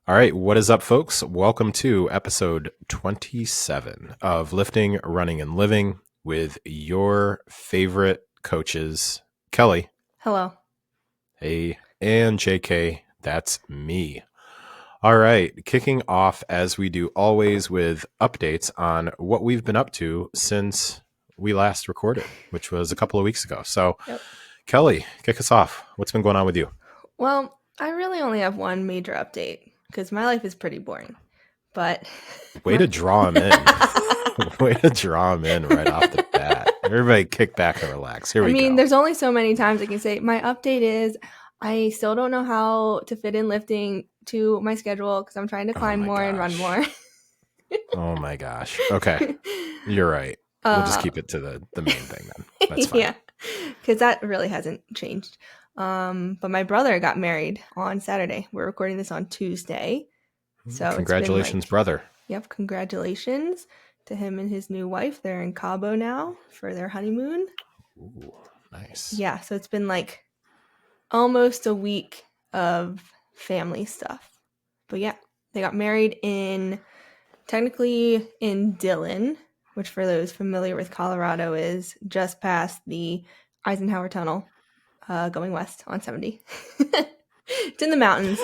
All right, what is up, folks? Welcome to episode 27 of Lifting, Running, and Living with your favorite coaches, Kelly. Hello. Hey, and JK, that's me. All right, kicking off as we do always with updates on what we've been up to since we last recorded, which was a couple of weeks ago. So, Yep. Kelly, kick us off. What's been going on with you? Well, I really only have one major update because my life is pretty boring. But way to draw him in. Way to draw him in right off the bat. Everybody kick back and relax. Here we go. there's only so many times I can say my update is I still don't know how to fit in lifting to my schedule because I'm trying to climb more and run more. Oh my gosh. Okay. You're right. We'll just keep it to the main thing then. That's fine. Yeah, because that really hasn't changed. But my brother got married on Saturday. We're recording this on Tuesday. So congratulations, brother. Yep, congratulations to him and his new wife. They're in Cabo now for their honeymoon. Ooh, nice. Yeah, so it's been like almost a week of family stuff. But yeah, they got married technically in Dillon, which for those familiar with Colorado is just past the Eisenhower Tunnel, going west on 70. It's in the mountains.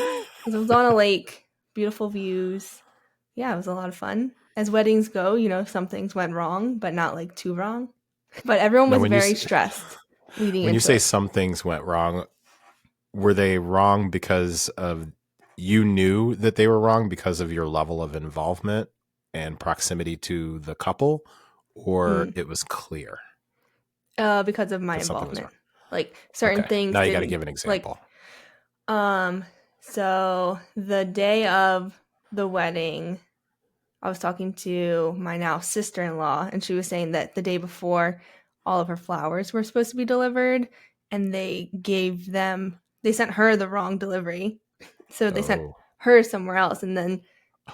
It was on a lake, beautiful views. Yeah, it was a lot of fun. As weddings go, some things went wrong, but not like too wrong. But everyone was very stressed leading into it. When you say some things went wrong, were they wrong because of you knew that they were wrong because of your level of involvement and proximity to the couple, or it was clear? Because of my involvement. Like certain things. Now you got to give an example. So the day of the wedding, I was talking to my now sister-in-law, and she was saying that the day before, all of her flowers were supposed to be delivered, and they sent her the wrong delivery. So they sent her somewhere else, and then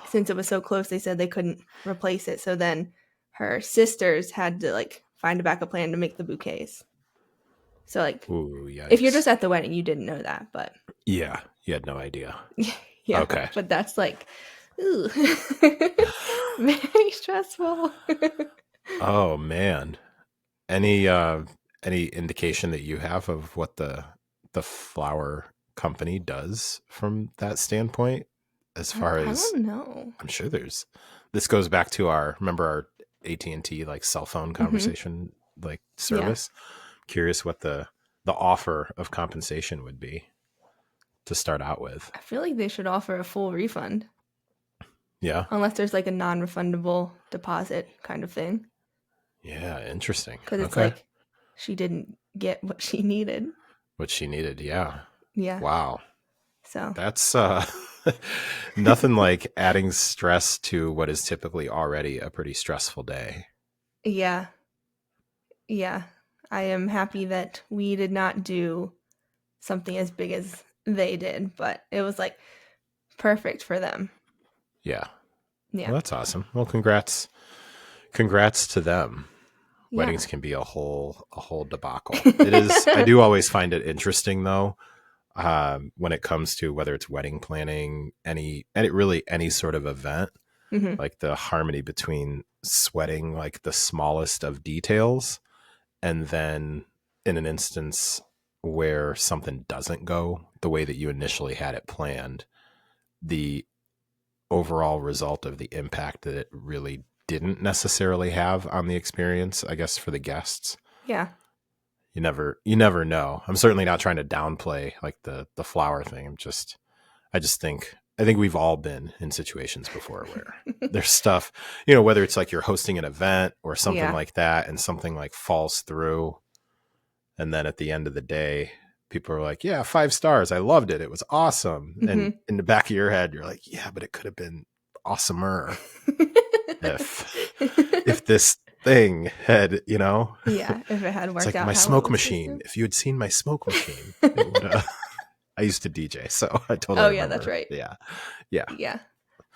since it was so close, they said they couldn't replace it. So then her sisters had to find a backup plan to make the bouquets. So if you're just at the wedding, you didn't know that, but yeah, you had no idea. Yeah. Okay. But that's ooh, very stressful. Oh man. Any indication that you have of what the flower company does from that standpoint? As far as I don't know. I'm sure this goes back to our AT&T cell phone conversation service. Yeah. Curious what the offer of compensation would be to start out with. I feel like they should offer a full refund. Yeah. Unless there's a non-refundable deposit kind of thing. Yeah, interesting. Because it's she didn't get what she needed. Yeah. Yeah. Wow. So that's nothing like adding stress to what is typically already a pretty stressful day. Yeah. Yeah. I am happy that we did not do something as big as they did, but it was perfect for them. Yeah. Yeah. Well, that's awesome. Well, congrats to them. Yeah. Weddings can be a whole debacle. It is. I do always find it interesting though, when it comes to whether it's wedding planning, any sort of event, like the harmony between sweating the smallest of details, and then in an instance where something doesn't go the way that you initially had it planned, the overall result of the impact that it really didn't necessarily have on the experience, I guess, for the guests. Yeah. You never know. I'm certainly not trying to downplay the flower thing. I think we've all been in situations before where there's stuff, whether it's you're hosting an event or something like that, and something falls through. And then at the end of the day, people are like, yeah, 5 stars. I loved it. It was awesome. And in the back of your head, you're like, yeah, but it could have been awesomer if this thing had, Yeah, if it had worked out. My smoke machine. If you had seen my smoke machine, it would, I used to DJ, so I totally remember. Yeah, that's right. Yeah.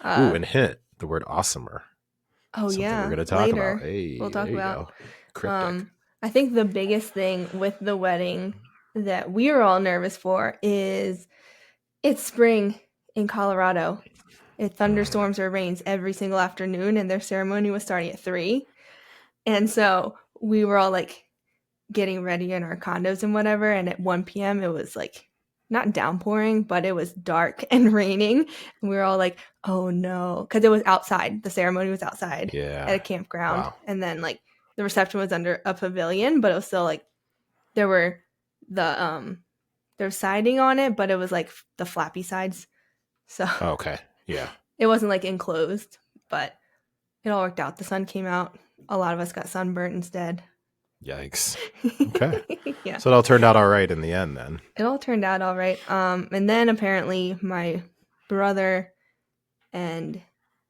Ooh, and hint the word awesomer. Oh, something yeah. We're going to talk Later, about. Hey, we'll talk about. Cryptic. I think the biggest thing with the wedding that we were all nervous for is it's spring in Colorado. It thunderstorms or rains every single afternoon, and their ceremony was starting at 3. And so we were all like getting ready in our condos and whatever. And at 1 p.m., it was like not downpouring, but it was dark and raining. And we were all like, oh no, because it was outside. The ceremony was outside at a campground. Wow. And then like the reception was under a pavilion, but it was still like there were there was siding on it, but it was like the flappy sides. So Okay. Yeah. it wasn't like enclosed, but it all worked out. The sun came out. A lot of us got sunburnt instead. Yikes. Okay. Yeah. So it all turned out all right in the end then. It all turned out all right. And then apparently my brother and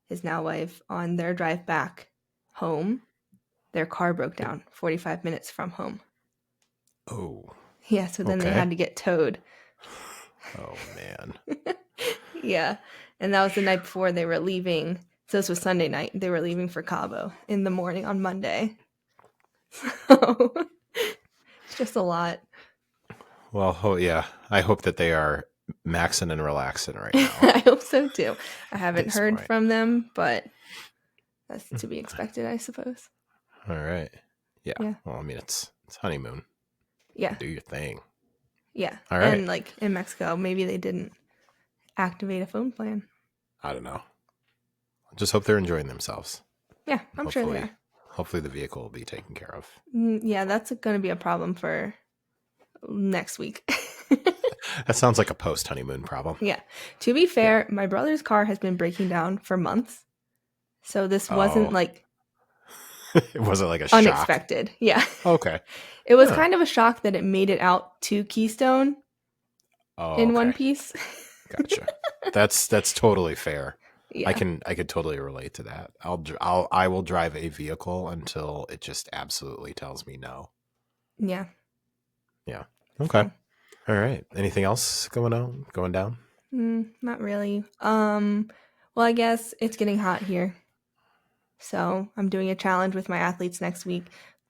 his now wife, on their drive back home, their car broke down 45 minutes from home. Oh. Yeah, so then they had to get towed. Oh, man. Yeah. And that was the night before they were leaving. So this was Sunday night. They were leaving for Cabo in the morning on Monday. So it's just a lot. Well, yeah. I hope that they are maxing and relaxing right now. I hope so too. I haven't heard from them, but that's to be expected, I suppose. All right. Yeah. Well, I mean, it's honeymoon. Yeah. Do your thing. Yeah. All right. And like in Mexico, maybe they didn't activate a phone plan. I don't know. Just hope they're enjoying themselves. Yeah, I'm sure they are. Hopefully the vehicle will be taken care of. Yeah, that's going to be a problem for next week. That sounds like a post-honeymoon problem. Yeah. To be fair, my brother's car has been breaking down for months. So this wasn't like... It wasn't like a shock. Unexpected. Yeah. Okay. It was kind of a shock that it made it out to Keystone in one piece. Gotcha. That's totally fair. Yeah. I could totally relate to that. I will drive a vehicle until it just absolutely tells me no. Yeah. Yeah. Okay. So. All right. Anything else going down? Not really. Well, I guess it's getting hot here. So I'm doing a challenge with my athletes next week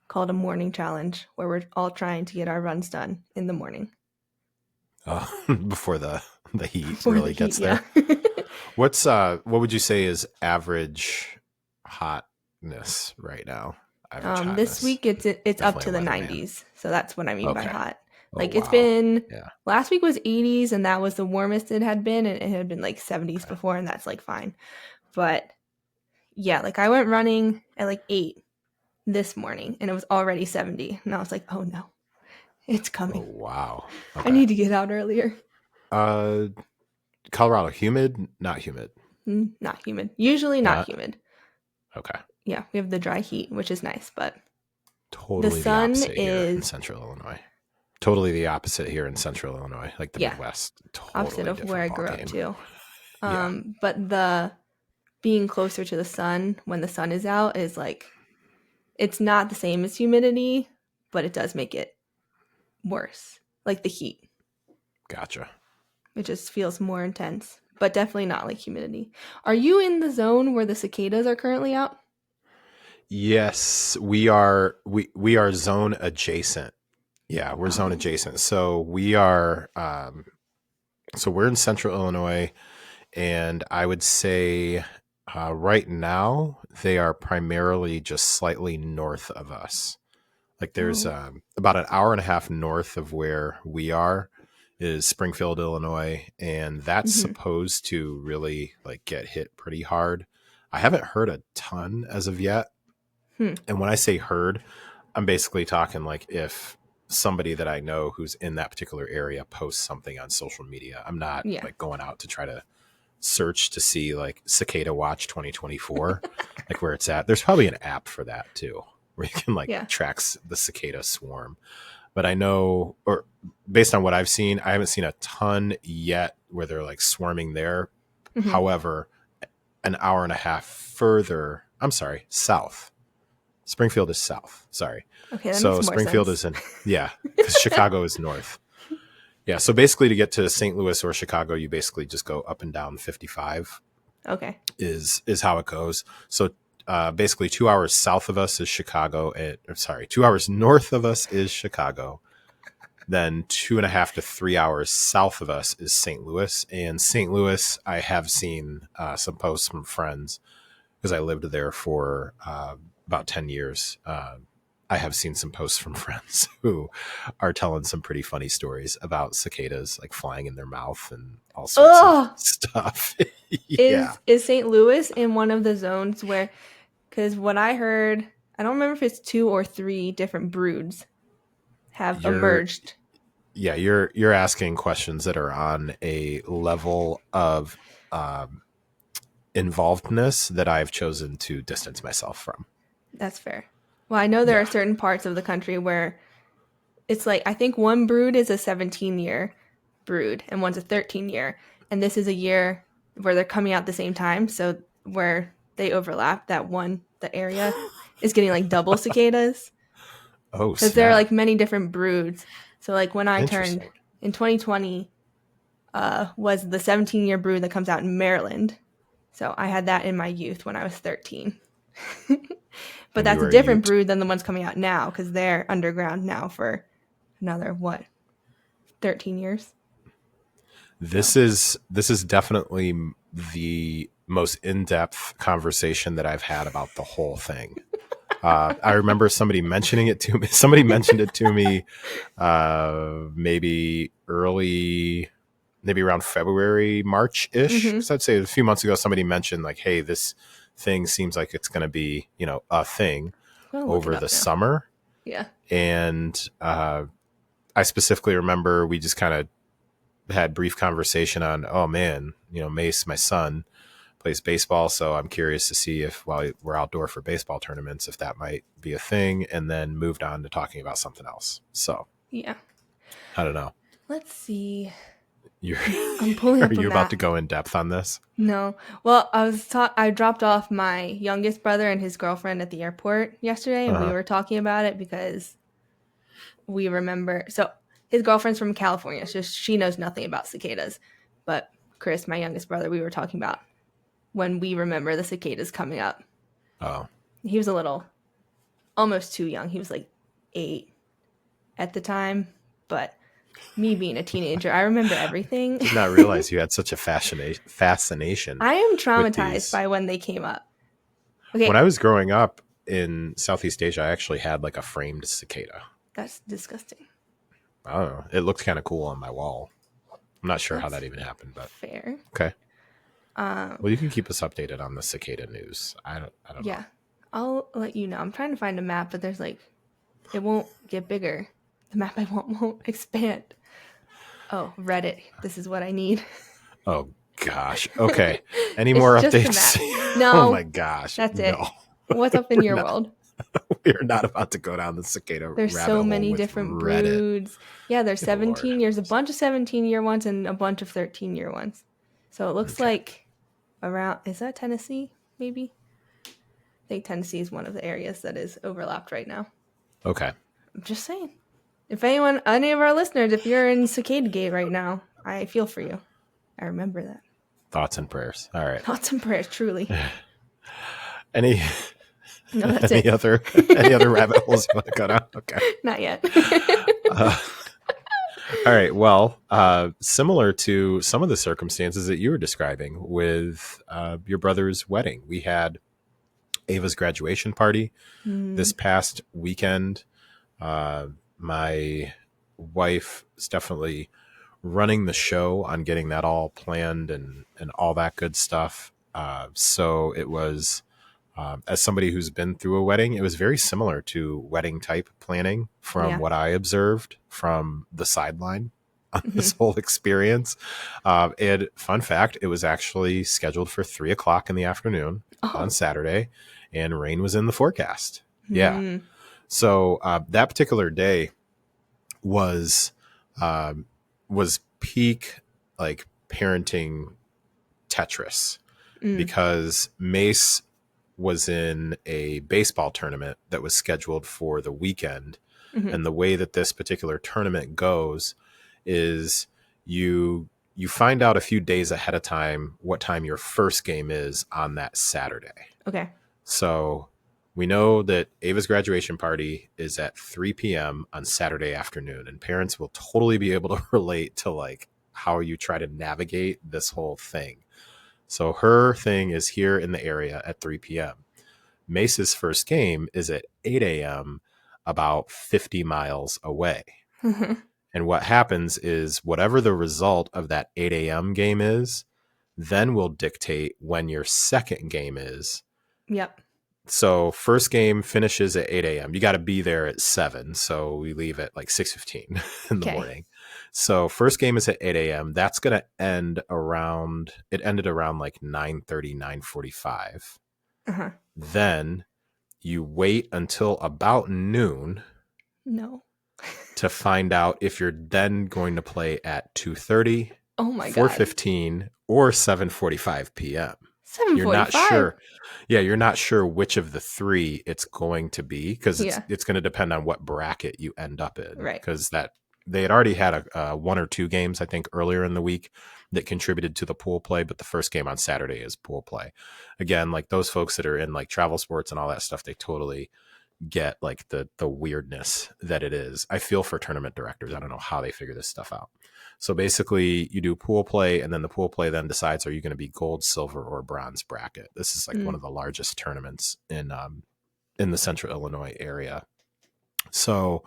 called a morning challenge, where we're all trying to get our runs done in the morning. Before the heat really gets there. Yeah. What would you say is average hotness right now? This week it's up to the 90s. So that's what I mean by hot. It's been last week was 80s, and that was the warmest it had been, and it had been like 70s before, and that's like fine. But yeah, like I went running at like 8 this morning, and it was already 70, and I was like, oh no, it's coming. Oh, wow. Okay. I need to get out earlier. Colorado, humid? Not humid? Not humid. Usually not humid. Okay. Yeah, we have the dry heat, which is nice, but totally the sun opposite here in Central Illinois. Totally the opposite here in Central Illinois, like the Midwest. Totally opposite of where I grew up too. But the being closer to the sun when the sun is out is like, it's not the same as humidity, but it does make it worse, like the heat. Gotcha. It just feels more intense, but definitely not like humidity. Are you in the zone where the cicadas are currently out? Yes, we are. We are zone adjacent. Yeah, we're zone adjacent. So we are. So we're in Central Illinois, and I would say right now they are primarily just slightly north of us. Like there's about an hour and a half north of where we are is Springfield, Illinois, and that's supposed to really like get hit pretty hard. I haven't heard a ton as of yet. And when I say heard, I'm basically talking like if somebody that I know who's in that particular area posts something on social media. I'm not like going out to try to search to see like Cicada Watch 2024, like where it's at. There's probably an app for that too, where you can like tracks the cicada swarm. But I know, or based on what I've seen, I haven't seen a ton yet where they're like swarming there. However, an hour and a half further, south. Springfield is south. Sorry. Okay, that so makes more Springfield sense. is in, because Chicago is north. Yeah. So basically to get to St. Louis or Chicago, you basically just go up and down 55. Okay. Is how it goes. So basically 2 hours south of us is Chicago. 2 hours north of us is Chicago. Then 2.5 to 3 hours south of us is St. Louis. And St. Louis, I have seen some posts from friends because I lived there for about 10 years. I have seen some posts from friends who are telling some pretty funny stories about cicadas like flying in their mouth and all sorts of stuff. Yeah. Is St. Louis in one of the zones where, because what I heard, I don't remember if it's 2 or 3 different broods have emerged. Yeah, you're asking questions that are on a level of involvedness that I've chosen to distance myself from. That's fair. Well, I know there are certain parts of the country where it's like, I think one brood is a 17-year brood and one's a 13-year. And this is a year where they're coming out at the same time. So where they overlap, the area is getting like double cicadas. Oh, because there are like many different broods. So like when I turned in 2020 was the 17-year brood that comes out in Maryland. So I had that in my youth when I was 13. But that's a different brood than the ones coming out now because they're underground now for another 13 years. This is definitely the most in-depth conversation that I've had about the whole thing. I remember somebody mentioning it to me. Somebody mentioned it to me maybe around February, March-ish. Mm-hmm. So I'd say a few months ago, somebody mentioned like, hey, this thing seems like it's going to be, a thing over the summer. Yeah. And I specifically remember we just kind of had brief conversation on, oh man, Mace, my son, plays baseball, so I'm curious to see if while we're outdoor for baseball tournaments, if that might be a thing, and then moved on to talking about something else. So yeah, I don't know. Let's see. I'm pulling up. Are you about to go in depth on this? No. Well, I dropped off my youngest brother and his girlfriend at the airport yesterday, and we were talking about it because we remember. So his girlfriend's from California, so she knows nothing about cicadas. But Chris, my youngest brother, we were talking about when we remember the cicadas coming up. Oh. He was almost too young. He was like 8 at the time. But me being a teenager, I remember everything. Did not realize you had such a fascination. I am traumatized by when they came up. Okay. When I was growing up in Southeast Asia, I actually had like a framed cicada. That's disgusting. I don't know. It looked kind of cool on my wall. I'm not sure how that even happened, but fair. Okay. Well, you can keep us updated on the cicada news. I don't know. Yeah, I'll let you know. I'm trying to find a map, but there's it won't get bigger. The map I want won't expand. Oh, Reddit. This is what I need. Oh gosh. Okay. Any more updates? No. Oh my gosh. That's it. What's up in your world? We're not about to go down the cicada. There's so many different broods. Yeah, there's 17 years, a bunch of 17-year ones and a bunch of 13-year ones. So it looks like around, is that Tennessee, maybe? I think Tennessee is one of the areas that is overlapped right now. Okay. I'm just saying. If any of our listeners, if you're in Cicada Gate right now, I feel for you. I remember that. Thoughts and prayers. All right. Thoughts and prayers, truly. Any other rabbit holes you want to go down? Okay. Not yet. All right. Well, similar to some of the circumstances that you were describing with your brother's wedding, we had Ava's graduation party this past weekend. My wife is definitely running the show on getting that all planned and all that good stuff. So it was, as somebody who's been through a wedding, it was very similar to wedding type planning from what I observed from the sideline on this whole experience. And fun fact, it was actually scheduled for 3:00 in the afternoon on Saturday, and rain was in the forecast. Yeah. So that particular day was peak like parenting Tetris because Mace was in a baseball tournament that was scheduled for the weekend. And the way that this particular tournament goes is you find out a few days ahead of time what time your first game is on that Saturday. Okay. So We know that Ava's graduation party is at 3 p.m. on Saturday afternoon, and parents will totally be able to relate to like how you try to navigate this whole thing. So her thing is here in the area at 3 p.m. Mace's first game is at 8 a.m., about 50 miles away. And what happens is whatever the result of that 8 a.m. game is, then will dictate when your second game is. Yep. So first game finishes at 8 a.m. You got to be there at 7. So we leave at like 6:15 in the morning. So first game is at 8 a.m. That's going to end around, it ended around like 9:30, 9:45. Then you wait until about noon. No. To find out if you're then going to play at 2:30, oh my god, 4:15, or 7:45 p.m. 7:45. You're not sure. Yeah, you're not sure which of the three it's going to be because it's going to depend on what bracket you end up in. Right. Because that they had already had a 1 or 2 games, I think, earlier in the week that contributed to the pool play, but the first game on Saturday is pool play. Again, like those folks that are in like travel sports and all that stuff, they totally get like the weirdness that it is. I feel for tournament directors. I don't know how they figure this stuff out. So basically you do pool play, and then the pool play then decides, are you going to be gold, silver, or bronze bracket? This is like one of the largest tournaments in the central Illinois area. So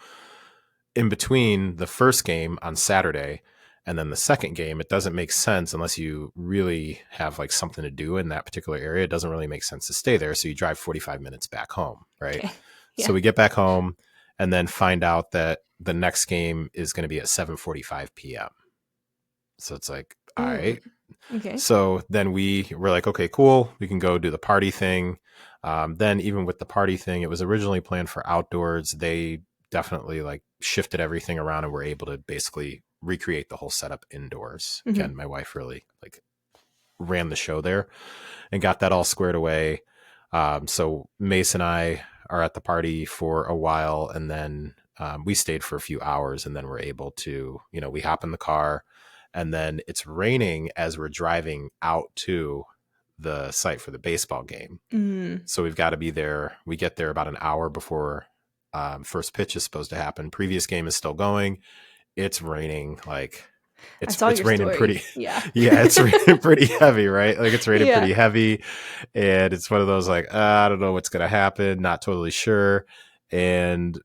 in between the first game on Saturday and then the second game, it doesn't make sense unless you really have like something to do in that particular area. It doesn't really make sense to stay there. So you drive 45 minutes back home, right? Okay. Yeah. So we get back home and then find out that the next game is going to be at 7:45 p.m. So it's like, all right. Okay. So then we're like, okay, cool. We can go do the party thing. Then even with the party thing, it was originally planned for outdoors. They definitely like shifted everything around and were able to basically recreate the whole setup indoors. Again, my wife really like ran the show there and got that all squared away. So Mace and I are at the party for a while, and then we stayed for a few hours, and then we're able to, we hop in the car, and then it's raining as we're driving out to the site for the baseball game. So we've got to be there. We get there about an hour before first pitch is supposed to happen. Previous game is still going. It's raining like it's raining pretty. Yeah, it's raining pretty heavy, right? Like it's raining pretty heavy, and it's one of those like I don't know what's gonna happen, not totally sure. And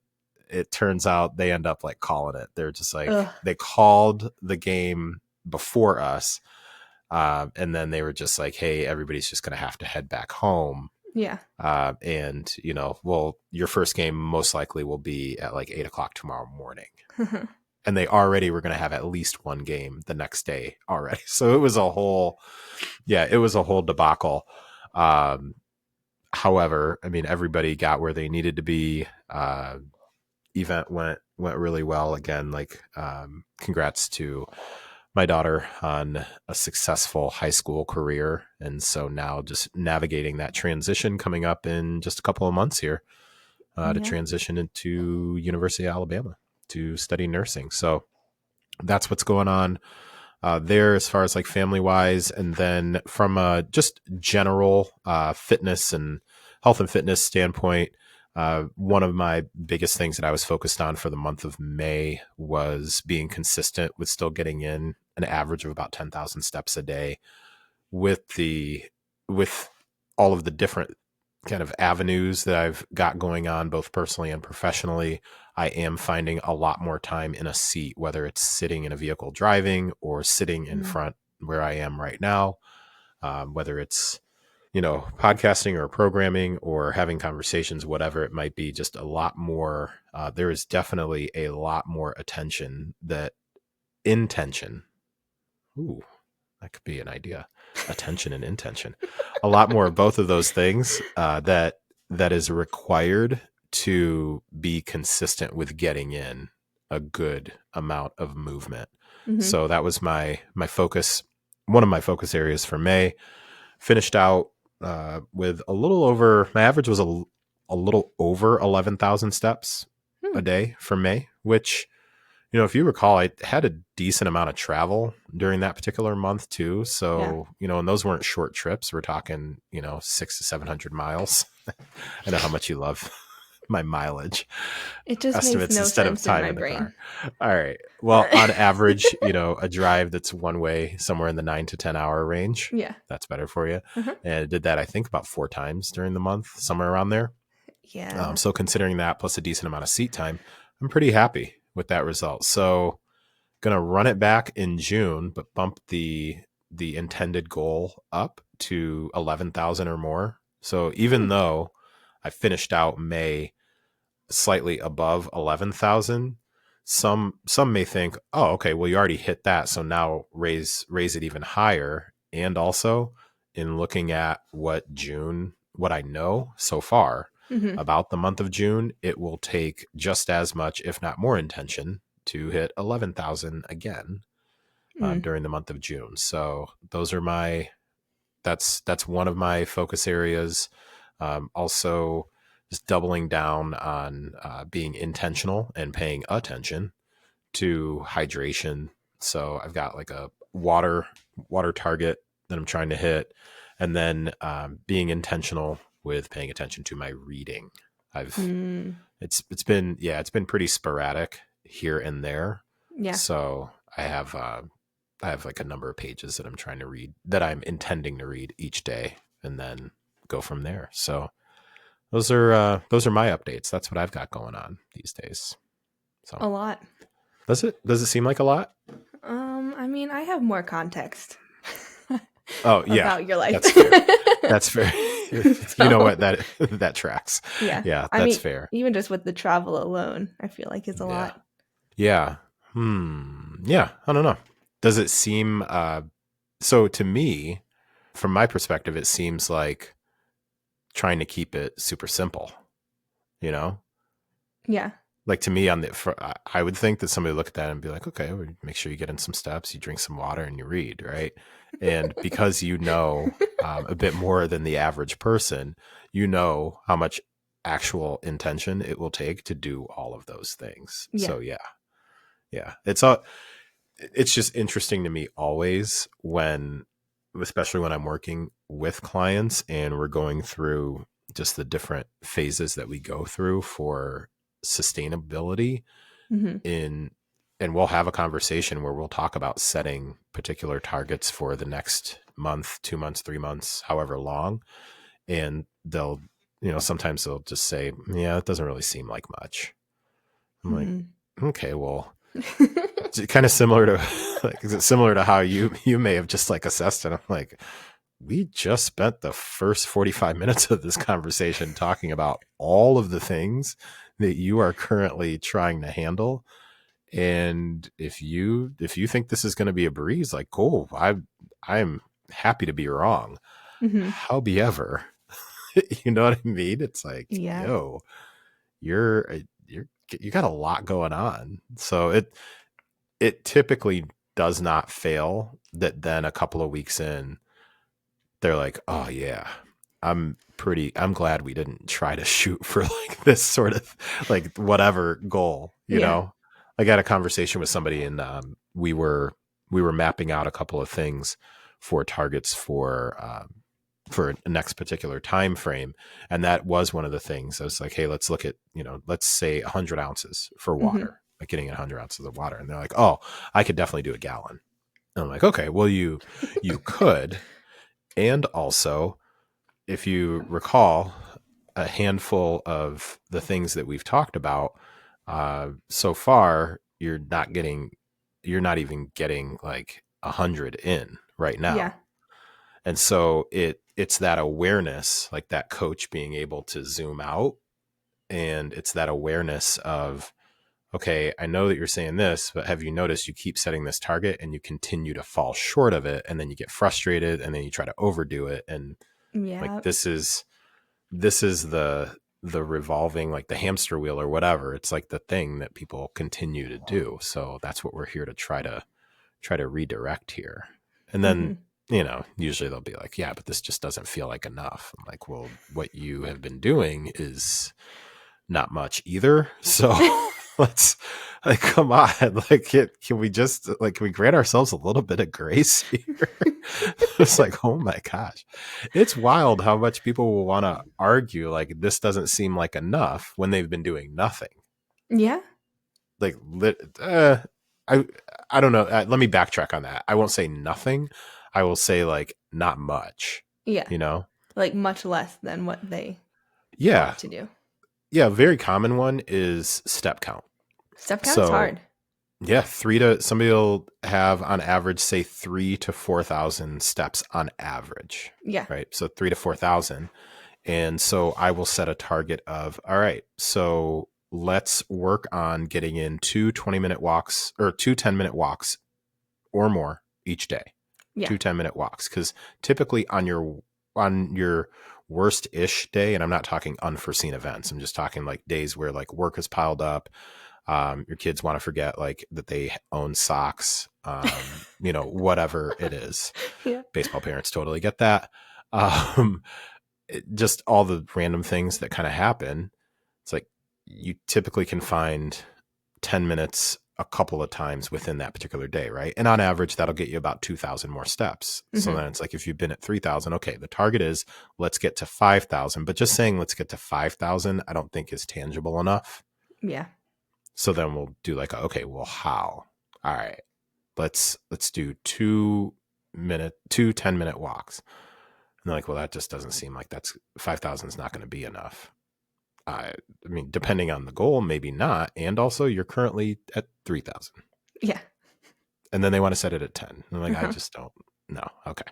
it turns out they end up like calling it. They're just like they called the game before us, and then they were just like, "Hey, everybody's just gonna have to head back home." Yeah. And well, your first game most likely will be at like 8 o'clock tomorrow morning. And they already were going to have at least one game the next day already. So it was a whole debacle. However, I mean, everybody got where they needed to be. Event went really well. Again, like, congrats to my daughter on a successful high school career. And so now just navigating that transition coming up in just a couple of months here to transition into University of Alabama to study nursing. So that's what's going on there as far as like family wise. And then from a just general fitness and health and fitness standpoint, one of my biggest things that I was focused on for the month of May was being consistent with still getting in an average of about 10,000 steps a day with all of the different kind of avenues that I've got going on, both personally and professionally. I am finding a lot more time in a seat, whether it's sitting in a vehicle driving or sitting in front where I am right now, whether it's, podcasting or programming or having conversations, whatever it might be, just a lot more. There is definitely a lot more intention. Ooh, that could be an idea. Attention and intention. A lot more of both of those things that is required to be consistent with getting in a good amount of movement. So that was my focus. One of my focus areas for May. Finished out with a little over, my average was a little over 11,000 steps a day for May, which, if you recall, I had a decent amount of travel during that particular month too. Yeah. So, and those weren't short trips. We're talking, 600 to 700 miles. I know how much you love my mileage It just makes estimates no instead of sense in time my in the brain. car. All right. Well, on average, a drive that's one way somewhere in the 9 to 10 hour range. Yeah. That's better for you. Uh-huh. And I did that, I think, about 4 times during the month, somewhere around there. Yeah. So considering that plus a decent amount of seat time, I'm pretty happy with that result. So going to run it back in June, but bump the intended goal up to 11,000 or more. So even though I finished out May slightly above 11,000, some may think, oh, okay, well, you already hit that, so now raise it even higher. And also in looking at what I know so far about the month of June, it will take just as much, if not more, intention to hit 11,000 again during the month of June. So those are that's one of my focus areas. Also, just doubling down on being intentional and paying attention to hydration. So I've got like a water target that I'm trying to hit, and then being intentional with paying attention to my reading. It's been pretty sporadic here and there. Yeah. So I have like a number of pages that I'm trying to read, that I'm intending to read each day, and then go from there. So those are my updates. That's what I've got going on these days. So A lot. does it seem like a lot? I mean, I have more context. Oh yeah, about your life. That's fair. That's fair. So, you know what, that tracks. Yeah. That's fair. Even just with the travel alone, I feel like it's a lot. Yeah. Yeah. I don't know. Does it seem? So to me, from my perspective, it seems like trying to keep it super simple. Yeah. Like to me, I would think that somebody would look at that and be like, okay, well, make sure you get in some steps, you drink some water, and you read, right? And because a bit more than the average person, how much actual intention it will take to do all of those things. Yeah. So yeah, it's just interesting to me always especially when I'm working with clients and we're going through just the different phases that we go through for sustainability and we'll have a conversation where we'll talk about setting particular targets for the next month, 2 months, 3 months, however long. And they'll, sometimes they'll just say, yeah, it doesn't really seem like much. I'm like, okay, well, it's kind of similar to is it similar to how you may have just like assessed it? I'm like, we just spent the first 45 minutes of this conversation talking about all of the things that you are currently trying to handle. And if you think this is going to be a breeze, like, cool, I'm happy to be wrong. However, you know what I mean? It's like, yo, you got a lot going on. So it typically does not fail that then a couple of weeks in, they're like, oh yeah, I'm glad we didn't try to shoot for like this sort of like whatever goal, you know? I got a conversation with somebody and we were mapping out a couple of things for targets for a next particular time frame. And that was one of the things. I was like, hey, let's look at, let's say 100 ounces for water, like getting 100 ounces of water. And they're like, oh, I could definitely do a gallon. And I'm like, okay, well, you could. And also, if you recall, a handful of the things that we've talked about so far, you're not even getting like 100 in right now. Yeah. And so it's that awareness, like that coach being able to zoom out, and it's that awareness of, okay, I know that you're saying this, but have you noticed you keep setting this target and you continue to fall short of it, and then you get frustrated and then you try to overdo it, and like this is the revolving, like the hamster wheel or whatever. It's like the thing that people continue to do. So that's what we're here to try to redirect here. And then usually they'll be like, yeah, but this just doesn't feel like enough. I'm like, well, what you have been doing is not much either. So Let's like, come on. Like, can we just like, can we grant ourselves a little bit of grace here? It's like, oh my gosh, it's wild how much people will want to argue like this doesn't seem like enough when they've been doing nothing. Yeah. Like, I I don't know. Let me backtrack on that. I won't say nothing. I will say like not much. Yeah. You know? Like much less than what they Yeah. want to do. Yeah. A very common one is step count. Step count is hard. Yeah, somebody will have on average, say 3 to 4,000 steps on average. Yeah. Right. So 3 to 4,000. And so I will set a target of, all right, so let's work on getting in 2 20-minute walks or 2 10-minute walks or more each day. Yeah. 2 10-minute walks. Because typically on your worst-ish day, and I'm not talking unforeseen events, I'm just talking like days where like work is piled up. Your kids want to forget like that they own socks, whatever it is. Yeah. Baseball parents totally get that. Just all the random things that kind of happen. It's like you typically can find 10 minutes a couple of times within that particular day, right? And on average, that'll get you about 2,000 more steps. Mm-hmm. So then it's like if you've been at 3,000, okay, the target is let's get to 5,000. But just saying let's get to 5,000, I don't think is tangible enough. Yeah. So then we'll do like, okay, well, how? All right, let's do 2 10-minute walks. And they're like, well, that just doesn't seem like 5,000 is not going to be enough. I mean, depending on the goal, maybe not. And also you're currently at 3,000. Yeah. And then they want to set it at 10. And I'm like, I just don't know. Okay.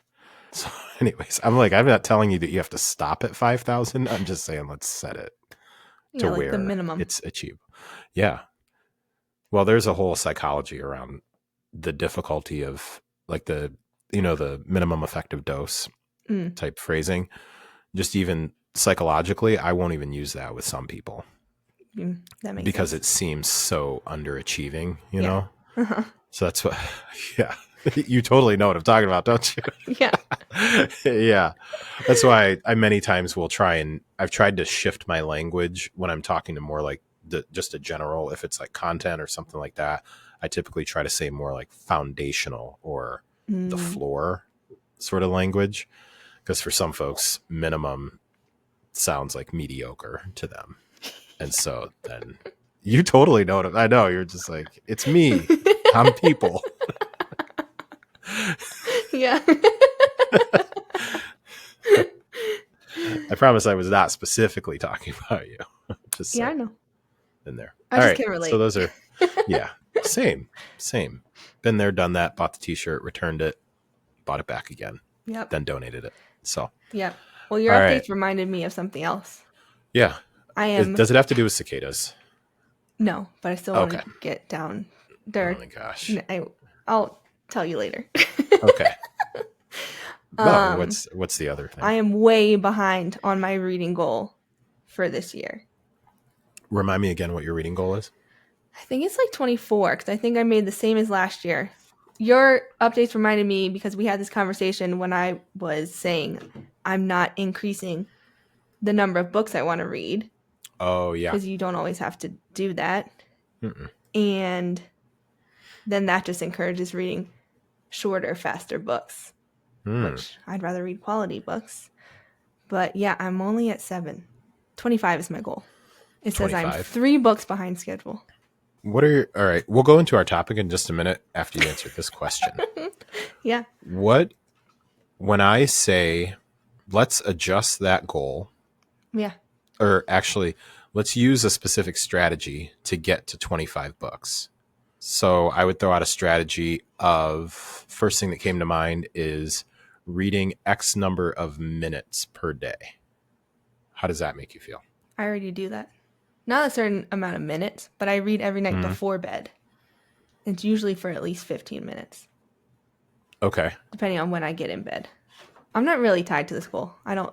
So anyways, I'm like, I'm not telling you that you have to stop at 5,000. I'm just saying, let's set it to like where the minimum. It's achievable. Yeah. Well, there's a whole psychology around the difficulty of like the minimum effective dose type phrasing. Just even psychologically, I won't even use that with some people that makes because sense. It seems so underachieving, you know? Uh-huh. So that's what, yeah, you totally know what I'm talking about, don't you? Yeah. Yeah. That's why I many times will I've tried to shift my language when I'm talking to more like just a general, if it's like content or something like that, I typically try to say more like foundational or the floor sort of language. Because for some folks, minimum sounds like mediocre to them. And so then you totally know I know. You're just like, it's me. I'm people. Yeah. I promise I was not specifically talking about you. Just I know. In there. I just can't relate. So those are, yeah, same. Been there, done that, bought the t-shirt, returned it, bought it back again. Yep. Then donated it. So. Yeah. Well, your updates reminded me of something else. Yeah. Does it have to do with cicadas? No, but I still want to get down there. Oh my gosh. I'll tell you later. Okay. What's the other thing? I am way behind on my reading goal for this year. Remind me again what your reading goal is. I think it's like 24 because I think I made the same as last year. Your updates reminded me because we had this conversation when I was saying I'm not increasing the number of books I want to read. Oh, yeah. Because you don't always have to do that. Mm-mm. And then that just encourages reading shorter, faster books, which I'd rather read quality books. But yeah, I'm only at 7. 25 is my goal. It 25. Says I'm 3 books behind schedule. All right, we'll go into our topic in just a minute after you answer this question. Yeah. When I say, let's adjust that goal. Yeah. Or actually, let's use a specific strategy to get to 25 books. So I would throw out a strategy of, first thing that came to mind is reading X number of minutes per day. How does that make you feel? I already do that. Not a certain amount of minutes, but I read every night before bed. It's usually for at least 15 minutes. Okay. Depending on when I get in bed. I'm not really tied to this goal. I don't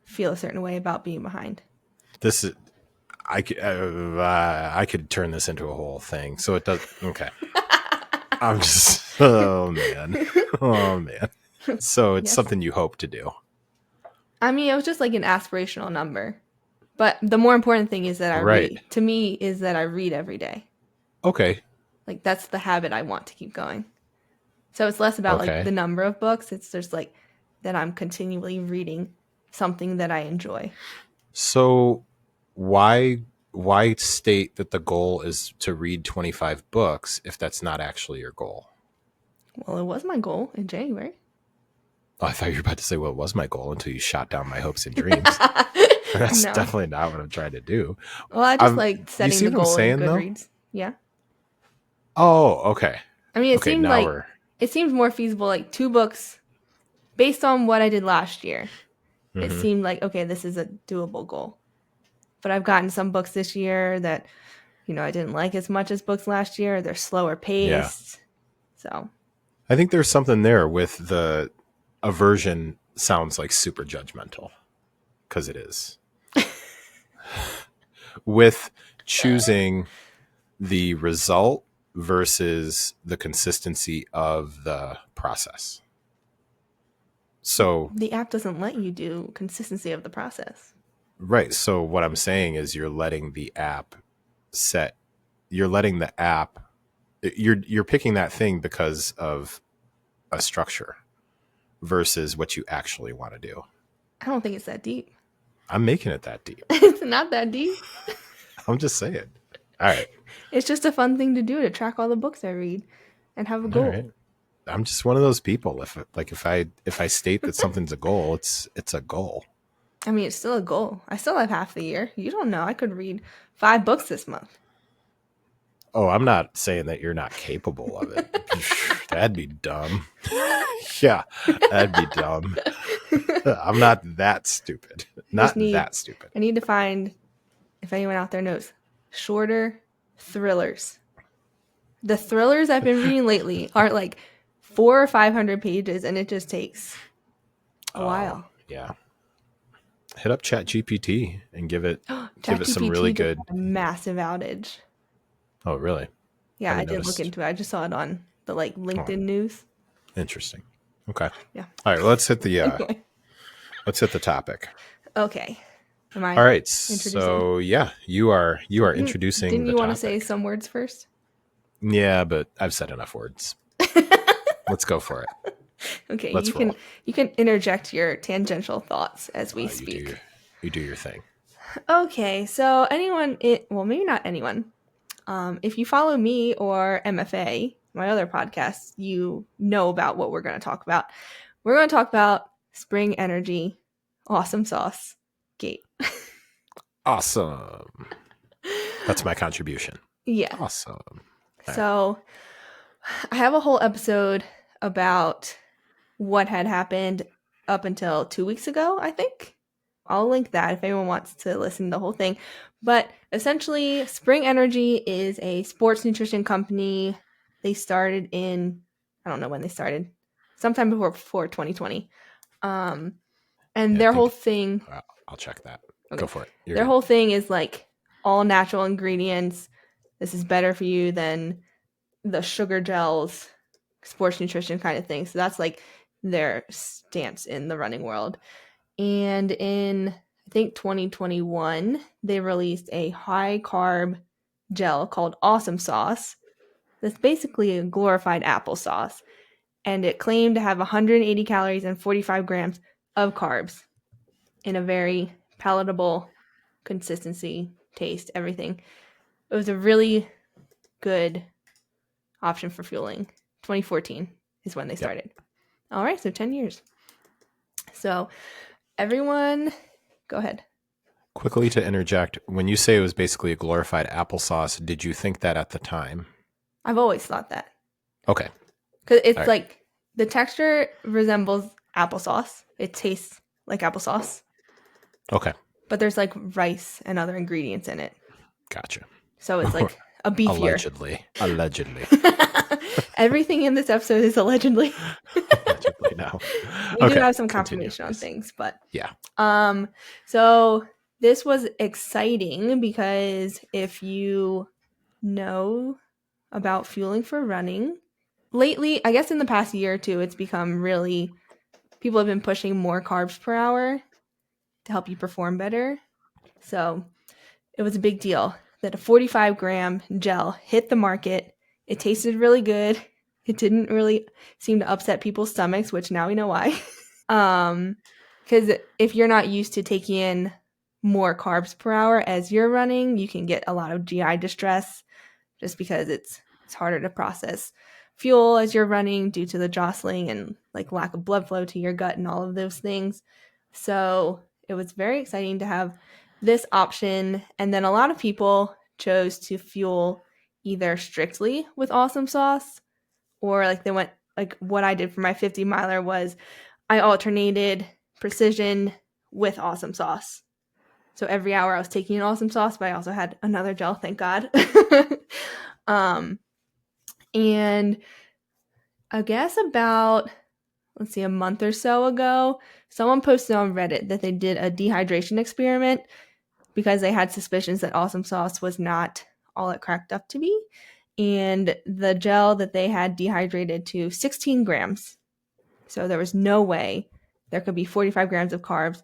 feel a certain way about being behind. This is, I could turn this into a whole thing. So it does. Okay. I'm just, oh man. So it's something you hope to do. I mean, it was just like an aspirational number. But the more important thing is that I Right. read. To me, is that I read every day. Okay. Like, that's the habit I want to keep going. So it's less about like Okay. the number of books. It's just like that I'm continually reading something that I enjoy. So why state that the goal is to read 25 books if that's not actually your goal? Well, it was my goal in January. Oh, I thought you were about to say, well, it was my goal until you shot down my hopes and dreams. That's No. definitely not what I'm trying to do. Well, I just like You setting see the what I'm goal in saying, though? Goodreads. Yeah. Oh, okay. I mean, Okay, now it seemed more feasible, like 2 books based on what I did last year. It Mhm. seemed like, okay, this is a doable goal. But I've gotten some books this year that, I didn't like as much as books last year. They're slower Yeah. paced. So, I think there's something there with the aversion sounds like super judgmental because it is. With choosing the result versus the consistency of the process. So, the app doesn't let you do consistency of the process. right. So, what I'm saying is you're letting the app you're letting the app, you're picking that thing because of a structure versus what you actually want to do. I don't think it's that deep. I'm making it that deep. It's not that deep. I'm just saying. All right. It's just a fun thing to do, to track all the books I read and have a All goal. right. I'm just one of those people. If I state that something's a goal, it's a goal. I mean, it's still a goal. I still have half the year. You don't know. I could read 5 books this month. Oh, I'm not saying that you're not capable of it. That'd be dumb. Yeah, that'd be dumb. I'm not that stupid. Not that stupid. I need to find, if anyone out there knows, shorter thrillers. The thrillers I've been reading lately are like 400 or 500 pages, and it just takes a while. Yeah. Hit up ChatGPT and give it some really ChatGPT just good. had a massive outage. Oh, really? Yeah, I Haven't did look noticed. into it. I just saw it on the LinkedIn news. Interesting. Okay. Yeah. All right. Let's hit the Anyway. let's hit the topic. Okay. Am I All right. introducing? So yeah, you are introducing. Didn't the you want to topic. say some words first? Yeah, but I've said enough words. Let's go for it. Okay, Let's roll. you can interject your tangential thoughts as we speak. You do your thing. Okay, so well, maybe not anyone. If you follow me or MFA, my other podcast, you know about what we're going to talk about. We're going to talk about Spring Energy, Awesome Sauce, Gate. Awesome. That's my contribution. Yeah. Awesome. So I have a whole episode about what had happened up until 2 weeks ago, I think. I'll link that if anyone wants to listen to the whole thing. But essentially, Spring Energy is a sports nutrition company. They started in, I don't know when they started, sometime before 2020. And their whole thing... I'll check that. Okay. Go for it. Their whole thing is like all natural ingredients. This is better for you than the sugar gels, sports nutrition kind of thing. So that's like their stance in the running world. And in, I think, 2021, they released a high carb gel called Awesome Sauce. That's basically a glorified applesauce. And it claimed to have 180 calories and 45 grams of carbs in a very palatable consistency, taste, everything. It was a really good option for fueling. 2014 is when they started. Yep. All right, so 10 years. So everyone, go ahead. Quickly to interject, when you say it was basically a glorified applesauce, did you think that at the time? I've always thought that. Okay. Because it's like the texture resembles applesauce. It tastes like applesauce. Okay. But there's like rice and other ingredients in it. Gotcha. So it's like a beefier. Allegedly. Everything in this episode is allegedly. Allegedly now. We do have some confirmation on things, but yeah. So this was exciting because if you know about fueling for running, lately, I guess in the past year or two, it's become people have been pushing more carbs per hour to help you perform better. So it was a big deal that a 45-gram gel hit the market. It tasted really good. It didn't really seem to upset people's stomachs, which now we know why. Because if you're not used to taking in more carbs per hour as you're running, you can get a lot of GI distress just because it's harder to process fuel as you're running due to the jostling and like lack of blood flow to your gut and all of those things. So it was very exciting to have this option. And then a lot of people chose to fuel either strictly with awesome sauce or like they went like what I did for my 50 miler was I alternated precision with awesome sauce. So every hour I was taking an awesome sauce, but I also had another gel, thank God. And I guess about, let's see, a month or so ago, someone posted on Reddit that they did a dehydration experiment because they had suspicions that awesome sauce was not all it cracked up to be. And the gel that they had dehydrated to 16 grams. So there was no way there could be 45 grams of carbs.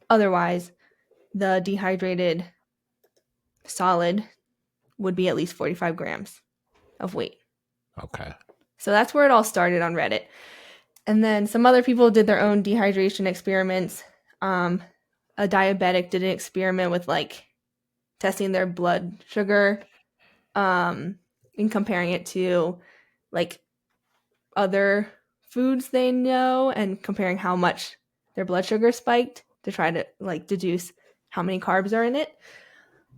Otherwise, the dehydrated solid would be at least 45 grams of weight. Okay. So that's where it all started on Reddit. And then some other people did their own dehydration experiments. A diabetic did an experiment with like testing their blood sugar and comparing it to like other foods they know and comparing how much their blood sugar spiked to try to like deduce how many carbs are in it.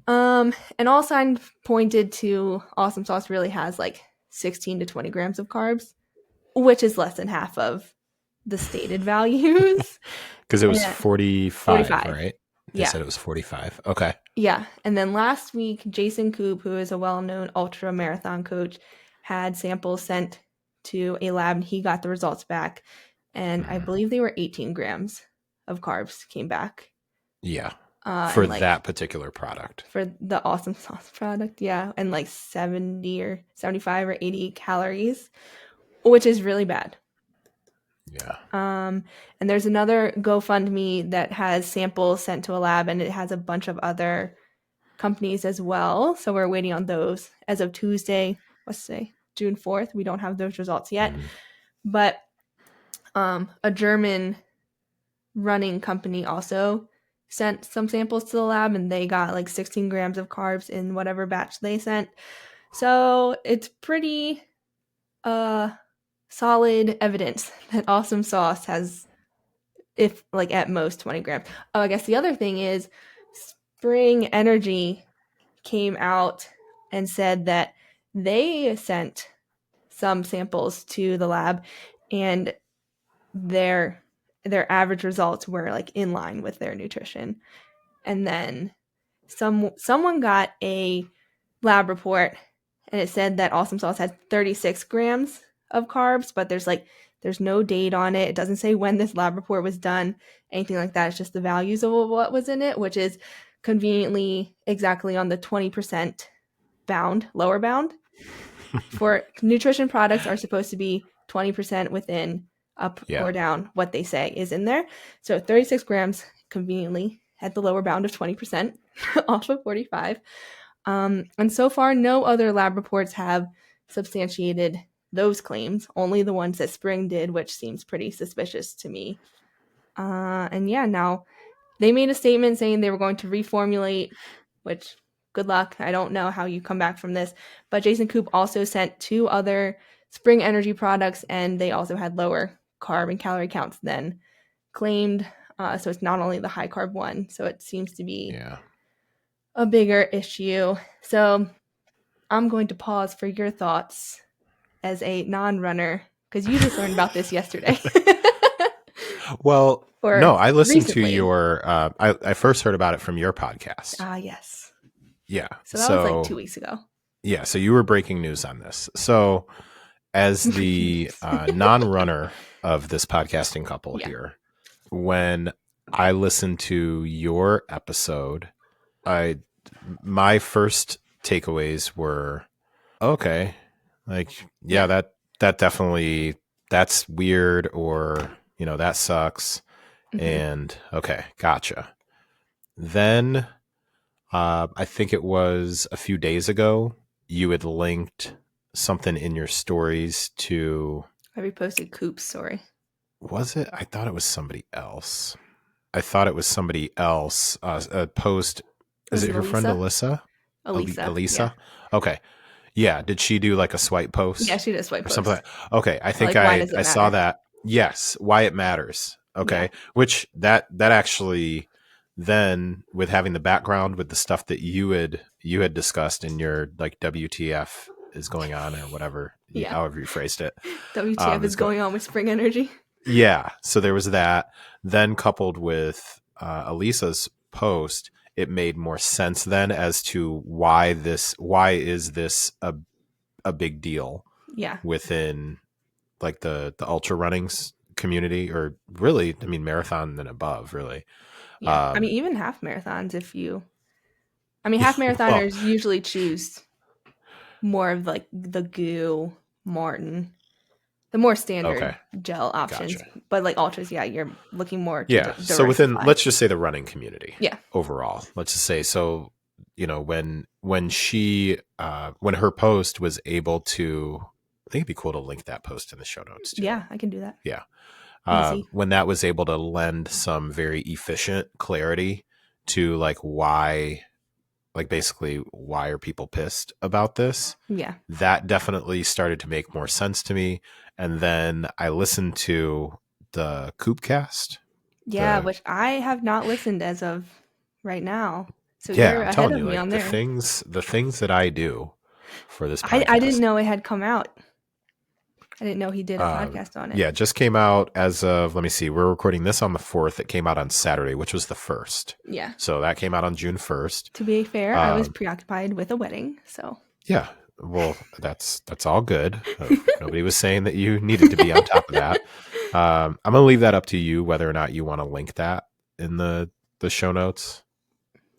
And all signs pointed to awesome sauce really has like 16 to 20 grams of carbs, which is less than half of the stated values. Because it was Yeah. 45, 45. right? They Yeah. said it was 45. Okay. Yeah. And then last week, Jason Koop, who is a well-known ultra marathon coach, had samples sent to a lab and he got the results back. And I believe they were 18 grams of carbs came back. Yeah. For for that particular product. For the awesome sauce product, yeah. And like 70 or 75 or 80 calories, which is really bad. Yeah. And there's another GoFundMe that has samples sent to a lab and it has a bunch of other companies as well. So we're waiting on those as of Tuesday, let's say June 4th. We don't have those results yet. But a German running company also sent some samples to the lab and they got like 16 grams of carbs in whatever batch they sent. So it's pretty solid evidence that awesome sauce has, if like at most 20 grams. Oh, I guess the other thing is Spring Energy came out and said that they sent some samples to the lab and their average results were like in line with their nutrition. And then someone got a lab report and it said that awesome sauce had 36 grams of carbs, but there's no date on it. It doesn't say when this lab report was done, anything like that. It's just the values of what was in it, which is conveniently exactly on the 20% bound, lower bound. For nutrition products are supposed to be 20% within, up or down what they say is in there. So 36 grams conveniently at the lower bound of 20% off of 45. And so far, no other lab reports have substantiated those claims, only the ones that Spring did, which seems pretty suspicious to me. And yeah, now they made a statement saying they were going to reformulate, which good luck. I don't know how you come back from this. But Jason Koop also sent 2 other Spring Energy products, and they also had lower carb and calorie counts than claimed. So it's not only the high carb one. So it seems to be a bigger issue. So I'm going to pause for your thoughts as a non-runner, because you just learned about this yesterday. Well, no, I listened recently. to your, I first heard about it from your podcast. Yes. Yeah. So that was like 2 weeks ago. Yeah. So you were breaking news on this. So as the non-runner of this podcasting couple here, when I listened to your episode, my first takeaways were, okay, like, that definitely, that's weird, or, that sucks. And okay, gotcha. Then I think it was a few days ago. You had linked something in your stories to. I reposted Koop's story. Was it? I thought it was somebody else. I thought it was somebody else. A post. Is Was it it your friend Elisa? Alyssa? Elisa. Yeah. Elisa? Okay. Yeah. Did she do like a swipe Yeah, post she did a swipe or something? post. Okay. I think Like, why does I it saw matter? that. Yes. Why it matters. Yeah. Okay. Which that actually then with having the background with the stuff that you had discussed in your like WTF is going on or whatever, Yeah. however you phrased it, WTF is is go. going on with Spring Energy. Yeah. So there was that. Then coupled with Elisa's post, it made more sense then as to why is this a big deal Yeah. within like the ultra runnings community, or really, I mean, marathon and above, really. Yeah. I mean, Um, even half marathons, half well, marathoners usually choose more of like the goo, Martin, the more standard okay, gel options. gotcha. But like ultras, yeah, you're looking more to Yeah. So within, diversify. let's just say the running community Yeah. overall, let's just say, so, when she, when her post was able to, I think it'd be cool to link that post in the show notes too. Yeah, I can do that. Yeah. Easy. When that was able to lend some very efficient clarity to like why, like basically why are people pissed about this? Yeah. That definitely started to make more sense to me. And then I listened to the Koop cast. Yeah, which I have not listened as of right now. So Yeah, you're I'm ahead telling of you, me like on there. the things that I do for this I didn't podcast. know it had come out. I didn't know he did a podcast on it. Yeah, it just came out as of, let me see, we're recording this on the 4th. It came out on Saturday, which was the 1st. Yeah. So that came out on June 1st. To be fair, I was preoccupied with a wedding, so. Yeah. Well, that's all good. Nobody was saying that you needed to be on top of that. I'm going to leave that up to you, whether or not you want to link that in the show notes.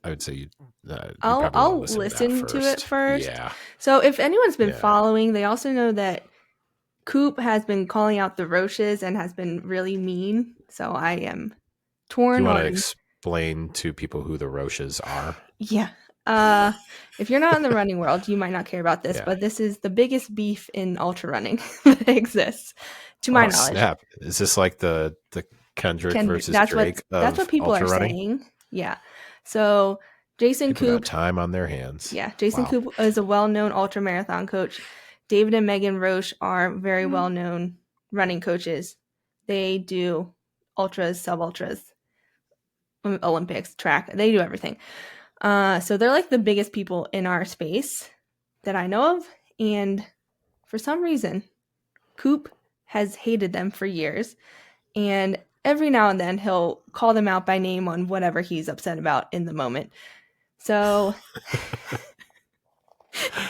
I would say you probably want I'll to listen to it first. Yeah. So if anyone's been Yeah. following, they also know that Koop has been calling out the Roches and has been really mean. So I am Do torn you want to on. explain to people who the Roches are? Yeah. If you're not in the running world, you might not care about this, Yeah. but this is the biggest beef in ultra running that exists, to my knowledge. Snap. Is this like the Kendrick versus Drake that's what people ultra are running? saying. Yeah. So Jason People got Koop, time on their hands. yeah, Jason Wow. Koop is a well-known ultra marathon coach. David and Megan Roche are very well-known running coaches. They do ultras, sub-ultras, Olympics, track. They do everything. So they're like the biggest people in our space that I know of. And for some reason, Koop has hated them for years. And every now and then he'll call them out by name on whatever he's upset about in the moment. So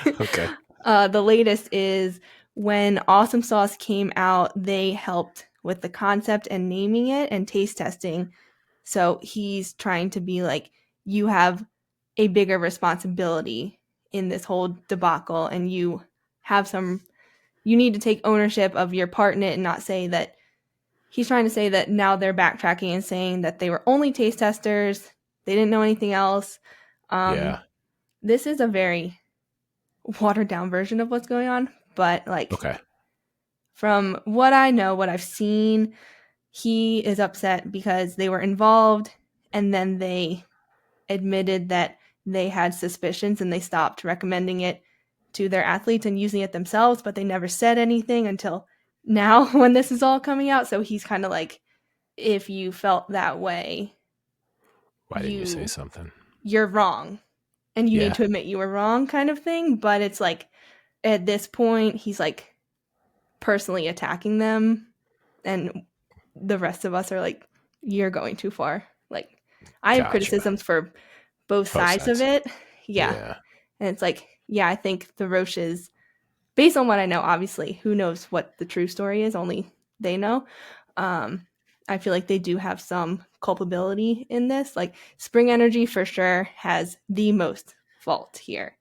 Okay. The latest is when Awesome Sauce came out, they helped with the concept and naming it and taste testing. So he's trying to be like, you have a bigger responsibility in this whole debacle, and you need to take ownership of your part in it and not say that. He's trying to say that now they're backtracking and saying that they were only taste testers. They didn't know anything else. Yeah. This is a very watered down version of what's going on, but like, Okay. from what I know, what I've seen, he is upset because they were involved and then they admitted that they had suspicions and they stopped recommending it to their athletes and using it themselves, but they never said anything until now when this is all coming out. So he's kind of like, if you felt that way, Why didn't you say something? You're wrong and you need to admit you were wrong, kind of thing. But it's like, at this point, he's like personally attacking them, and the rest of us are like, you're going too far. Like, I have criticisms for both sides of it. Yeah. And it's like, yeah, I think the Roches, based on what I know, obviously, who knows what the true story is, only they know. I feel like they do have some culpability in this. Like, Spring Energy for sure has the most fault here.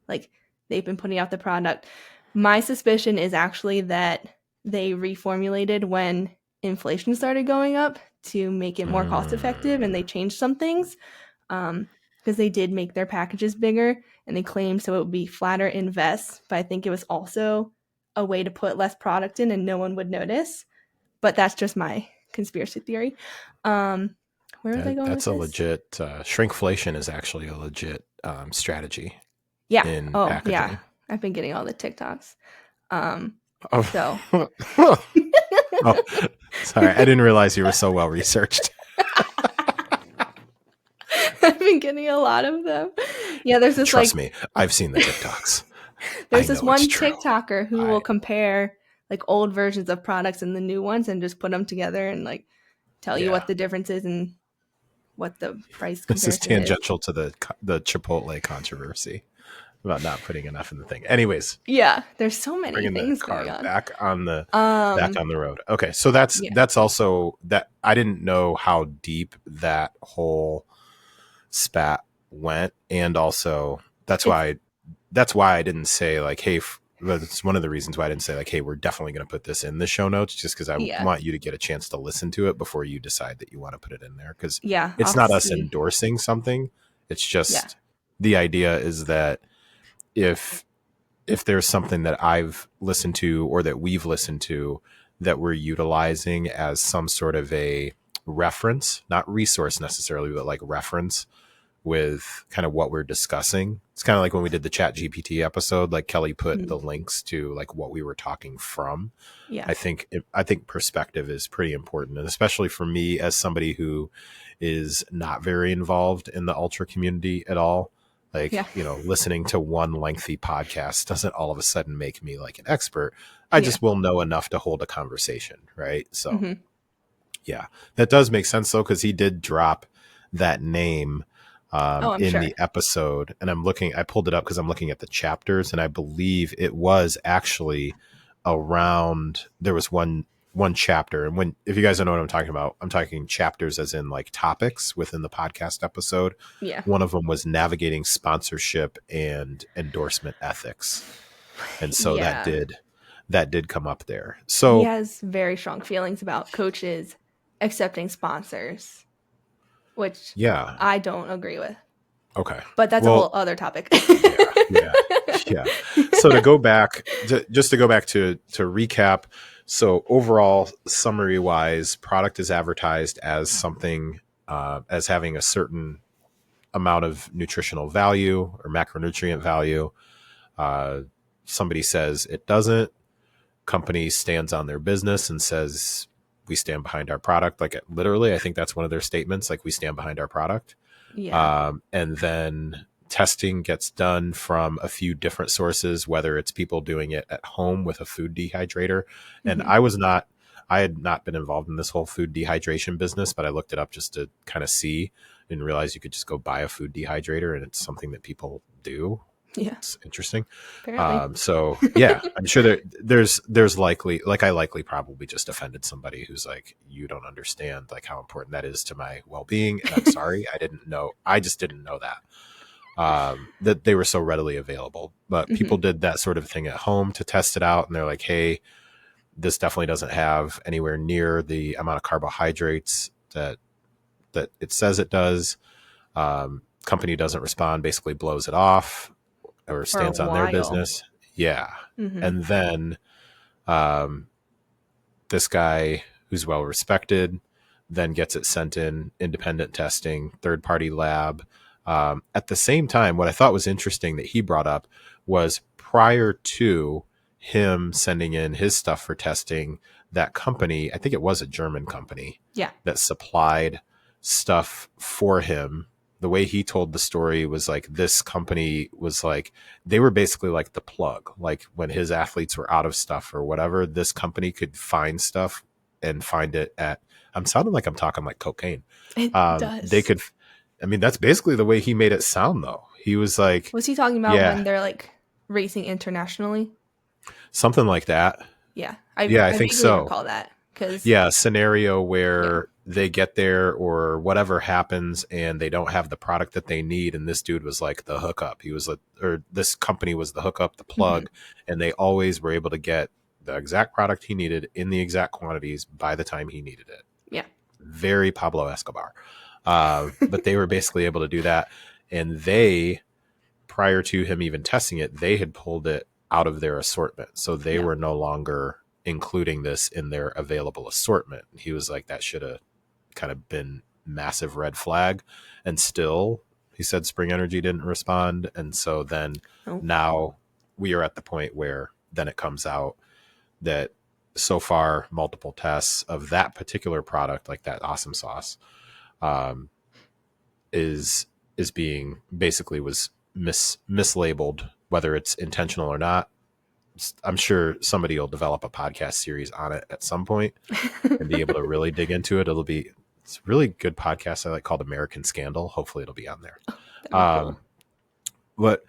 Like, they've been putting out the product. My suspicion is actually that they reformulated when inflation started going up to make it more cost effective, and they changed some things. Because because they did make their packages bigger, and they claimed so it would be flatter in vests, but I think it was also a way to put less product in and no one would notice. But that's just my conspiracy theory. Where was I going with That's a this? legit shrinkflation is actually a legit strategy. Yeah. In Oh, packaging. yeah. I've been getting all the TikToks. So. Oh, sorry. I didn't realize you were so well researched. I've been getting a lot of them. Yeah, there's this Trust me, I've seen the TikToks. There's this one TikToker who will compare like old versions of products and the new ones and just put them together and like tell you what the difference is and what the price comparison is. This is tangential to the Chipotle controversy about not putting enough in the thing. Anyways, yeah, there's so many things the car going on. back on the road. Okay, so that's also that. I didn't know how deep that whole spat went, and also that's why I didn't say like, hey. That's one of the reasons why I didn't say like, hey, we're definitely going to put this in the show notes, just because I want you to get a chance to listen to it before you decide that you want to put it in there. Because it's not us endorsing something. It's just the idea is that if there's something that I've listened to or that we've listened to that we're utilizing as some sort of a reference, not resource necessarily, but like reference with kind of what we're discussing. It's kind of like when we did the Chat GPT episode, like Kelly put the links to like what we were talking from. Yeah. I think perspective is pretty important. And especially for me as somebody who is not very involved in the ultra community at all, like, listening to one lengthy podcast doesn't all of a sudden make me like an expert. I just will know enough to hold a conversation. Right. So that does make sense though. 'Cause he did drop that name the episode, and I pulled it up because I'm looking at the chapters, and I believe it was actually around, there was one chapter. And if you guys don't know what I'm talking about, I'm talking chapters as in like topics within the podcast episode. Yeah. One of them was navigating sponsorship and endorsement ethics. And so that did come up there. So he has very strong feelings about coaches accepting sponsors, which I don't agree with. Okay. But that's a whole other topic. Yeah. So to go back to recap. So overall, summary wise, product is advertised as something, as having a certain amount of nutritional value or macronutrient value. Somebody says it doesn't. Company stands on their business and says, we stand behind our product. Like literally, I think that's one of their statements. Like, we stand behind our product. Yeah. And then testing gets done from a few different sources, whether it's people doing it at home with a food dehydrator. And I had not been involved in this whole food dehydration business, but I looked it up just to kind of see and realize you could just go buy a food dehydrator, and it's something that people do. Yeah. It's interesting. So yeah, I'm sure there's likely, like, I likely probably just offended somebody who's like, you don't understand like how important that is to my well-being. And I'm sorry. I just didn't know that, that they were so readily available, but people did that sort of thing at home to test it out. And they're like, hey, this definitely doesn't have anywhere near the amount of carbohydrates that it says it does. Company doesn't respond, basically blows it off, or stands on their business. Yeah. And then this guy who's well respected then gets it sent in independent testing, third party lab. At the same time, what I thought was interesting that he brought up was, prior to him sending in his stuff for testing, that company, I think it was a German company, that supplied stuff for him. The way he told the story was like, this company was like, they were basically like the plug. Like when his athletes were out of stuff or whatever, this company could find stuff and find it at, I'm sounding like I'm talking like cocaine. It does. They could, I mean, that's basically the way he made it sound though. He was like, was he talking about when they're like racing internationally? Something like that. Yeah. I think so. Recall that. Scenario where they get there or whatever happens and they don't have the product that they need. And this dude was like the hookup. He was like, or this company was the hookup, the plug, and they always were able to get the exact product he needed in the exact quantities by the time he needed it. Yeah. Very Pablo Escobar. But they were basically able to do that. And they, prior to him even testing it, they had pulled it out of their assortment. So they were no longer including this in their available assortment. He was like, that should have kind of been massive red flag. And still, he said Spring Energy didn't respond. And so then now we are at the point where then it comes out that so far multiple tests of that particular product, like that awesome sauce, is being basically was mislabeled, whether it's intentional or not. I'm sure somebody will develop a podcast series on it at some point and be able to really dig into it. It's a really good podcast I like called American Scandal. Hopefully it'll be on there. Cool. What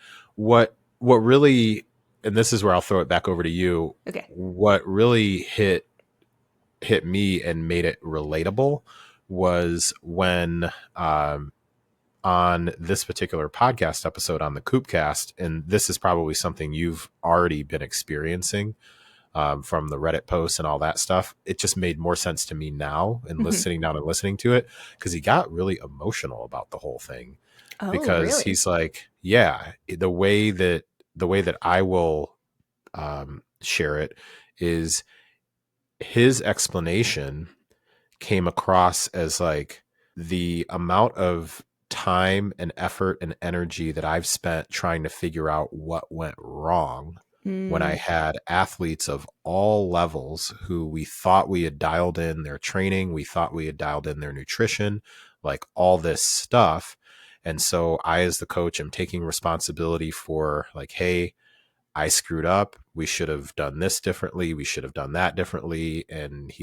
really, and this is where I'll throw it back over to you. Okay. What really hit me and made it relatable was when, on this particular podcast episode on the Koopcast, and this is probably something you've already been experiencing from the Reddit posts and all that stuff. It just made more sense to me now and sitting down and listening to it, because he got really emotional about the whole thing. Because really? He's like, yeah, the way that I will share it is his explanation came across as like the amount of time and effort and energy that I've spent trying to figure out what went wrong when I had athletes of all levels who we thought we had dialed in their training, we thought we had dialed in their nutrition, like all this stuff. And so I, as the coach, am taking responsibility for like, hey, I screwed up. We should have done this differently. We should have done that differently. And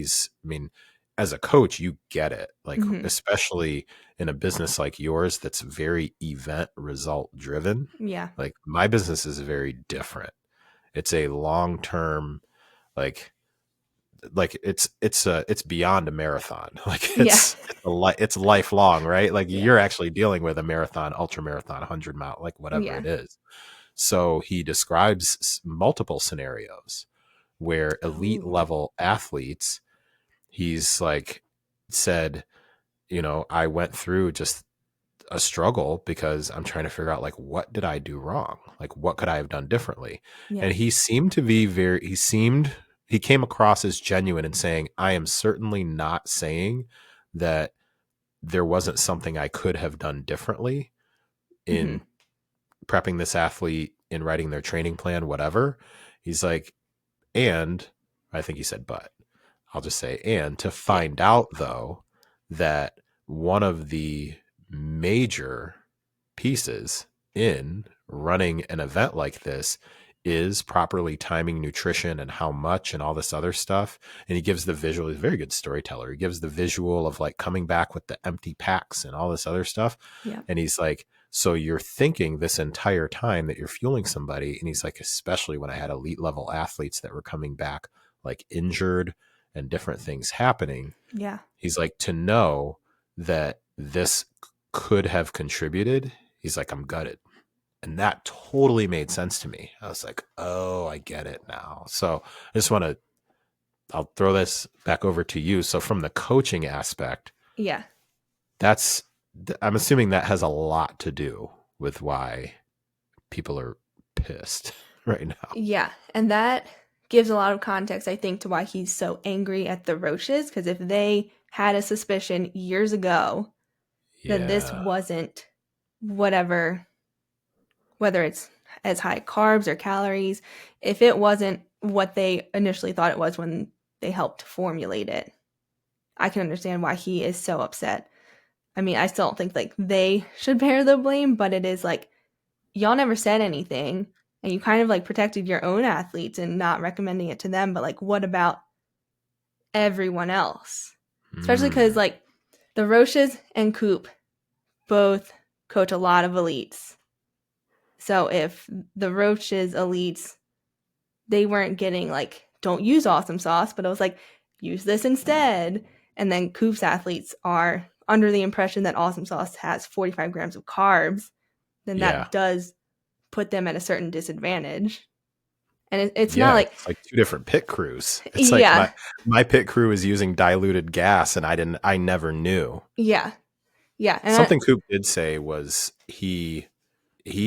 as a coach, you get it, like, especially in a business like yours that's very event result driven. Yeah. Like my business is very different. It's a long-term, like it's beyond a marathon. Like it's lifelong, right? Like you're actually dealing with a marathon, ultra marathon, 100-mile, like whatever it is. So he describes multiple scenarios where elite level athletes, he's like said, I went through just a struggle because I'm trying to figure out, like, what did I do wrong? Like, what could I have done differently? And he seemed to be he came across as genuine in saying, I am certainly not saying that there wasn't something I could have done differently in prepping this athlete, in writing their training plan, whatever. He's like, and I think he said, but I'll just say, and to find out though, that one of the major pieces in running an event like this is properly timing nutrition and how much and all this other stuff. And he gives the visual. He's a very good storyteller. He gives the visual of like coming back with the empty packs and all this other stuff. Yeah. And he's like, so you're thinking this entire time that you're fueling somebody. And he's like, especially when I had elite level athletes that were coming back like injured and different things happening. Yeah. He's like, to know that this could have contributed, he's like, I'm gutted. And that totally made sense to me. I was like, oh, I get it now. So I just I'll throw this back over to you. So from the coaching aspect, I'm assuming that has a lot to do with why people are pissed right now. Yeah. And that gives a lot of context, I think, to why he's so angry at the Roches. Because if they had a suspicion years ago that this wasn't whether it's as high carbs or calories, if it wasn't what they initially thought it was when they helped formulate it, I can understand why he is so upset. I mean, I still don't think like they should bear the blame, but it is like, y'all never said anything and you kind of like protected your own athletes and not recommending it to them. But like, what about everyone else? Especially because like the Roches and Koop both coach a lot of elites. So if the Roches elites, they weren't getting like, don't use awesome sauce, but it was like, use this instead. And then Koop's athletes are under the impression that awesome sauce has 45 grams of carbs, then that does put them at a certain disadvantage. And it's not like... It's like two different pit crews. It's like my pit crew is using diluted gas and I never knew. Yeah. Yeah. And Something Koop did say was he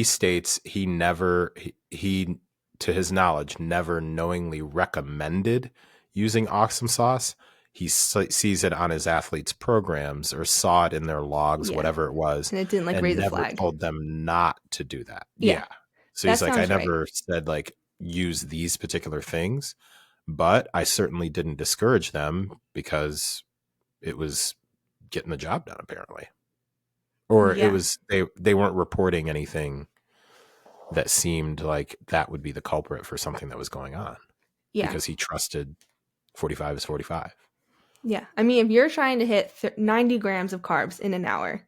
states he never he to his knowledge never knowingly recommended using awesome sauce. He sees it on his athletes programs or saw it in their logs, yeah. whatever it was, And it didn't like and raise a never flag. told them not to do that. Yeah. Yeah. So That he's like, I sounds right. never said like use these particular things, but I certainly didn't discourage them because it was getting the job done apparently. Or it Yeah. was they weren't reporting anything that seemed like that would be the culprit for something that was going on Yeah. because he trusted 45 is 45. Yeah. I mean, if you're trying to hit 90 grams of carbs in an hour,